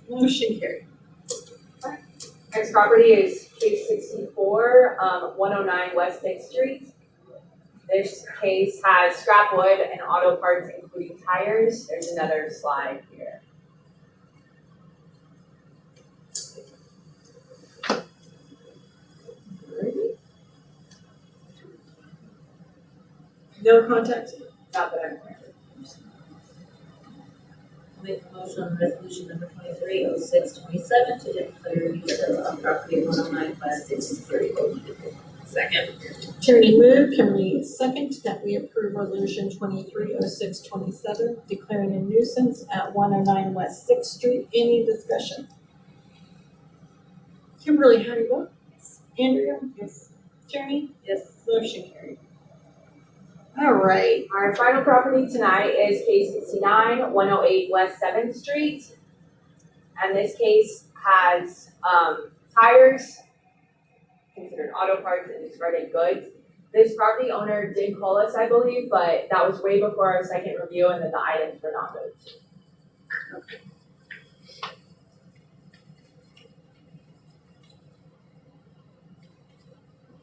Motion carried. Next property is case 64, 109 West 6th Street. This case has scrap wood and auto parts, including tires. There's another slide here. No contact? Not that I'm aware of. I'll make a motion on resolution number 230627 to declare nuisance on property 109 West 6th Street. Second. Tierney moved. Kimberly second, that we approve resolution 230627 declaring a nuisance at 109 West 6th Street. Any discussion? Kimberly, how do you vote? Yes. Andrea? Yes. Tierney? Yes. Motion carried. All right, Our final property tonight is case 69, 108 West 7th Street. And this case has, tires, considered auto parts and discarded goods. This property owner did call us, I believe, but that was way before our second review and then the items were not moved.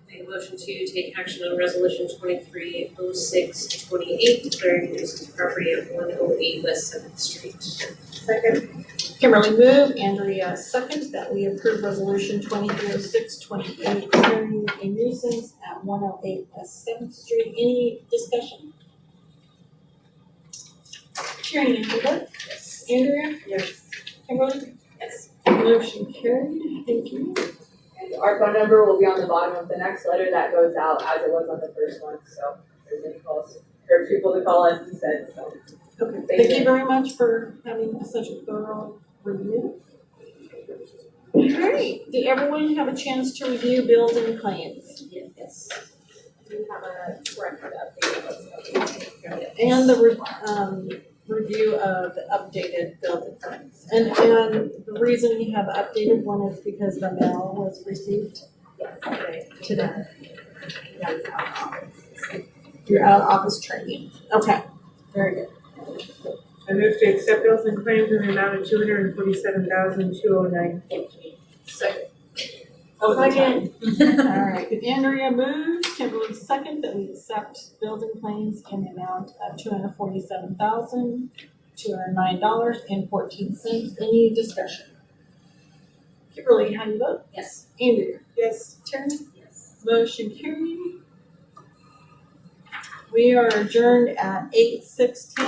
Make a motion to take action on resolution 2306-28, declaring nuisance property at 108 West 7th Street. Second. Kimberly moved, Andrea second, that we approve resolution 2306-28, declaring a nuisance at 108 West 7th Street. Any discussion? Hearing none, vote. Yes. Andrea? Yes. Kimberly? Yes. Motion carried, thank you. And our phone number will be on the bottom of the next letter that goes out as it was on the first one, so if there's any calls, for people to call us instead, so. Okay, Thank thank you you. very much for having such a thorough review. Alright, did everyone have a chance to review bills and claims? Yes. We have a record update. And the review of the updated bills and claims. And the reason we have updated one is because the mail was received today. You're out of office training. Okay, very good. I move to accept bills and claims in the amount of $247,209.14. Second. Alright, Andrea moves, Kimberly second, that we accept bills and claims in the amount of $247,209.14. Any discussion? Kimberly, how do you vote? Yes. Andrea? Yes. Terry? Yes. Motion carried. We are adjourned at 8:16.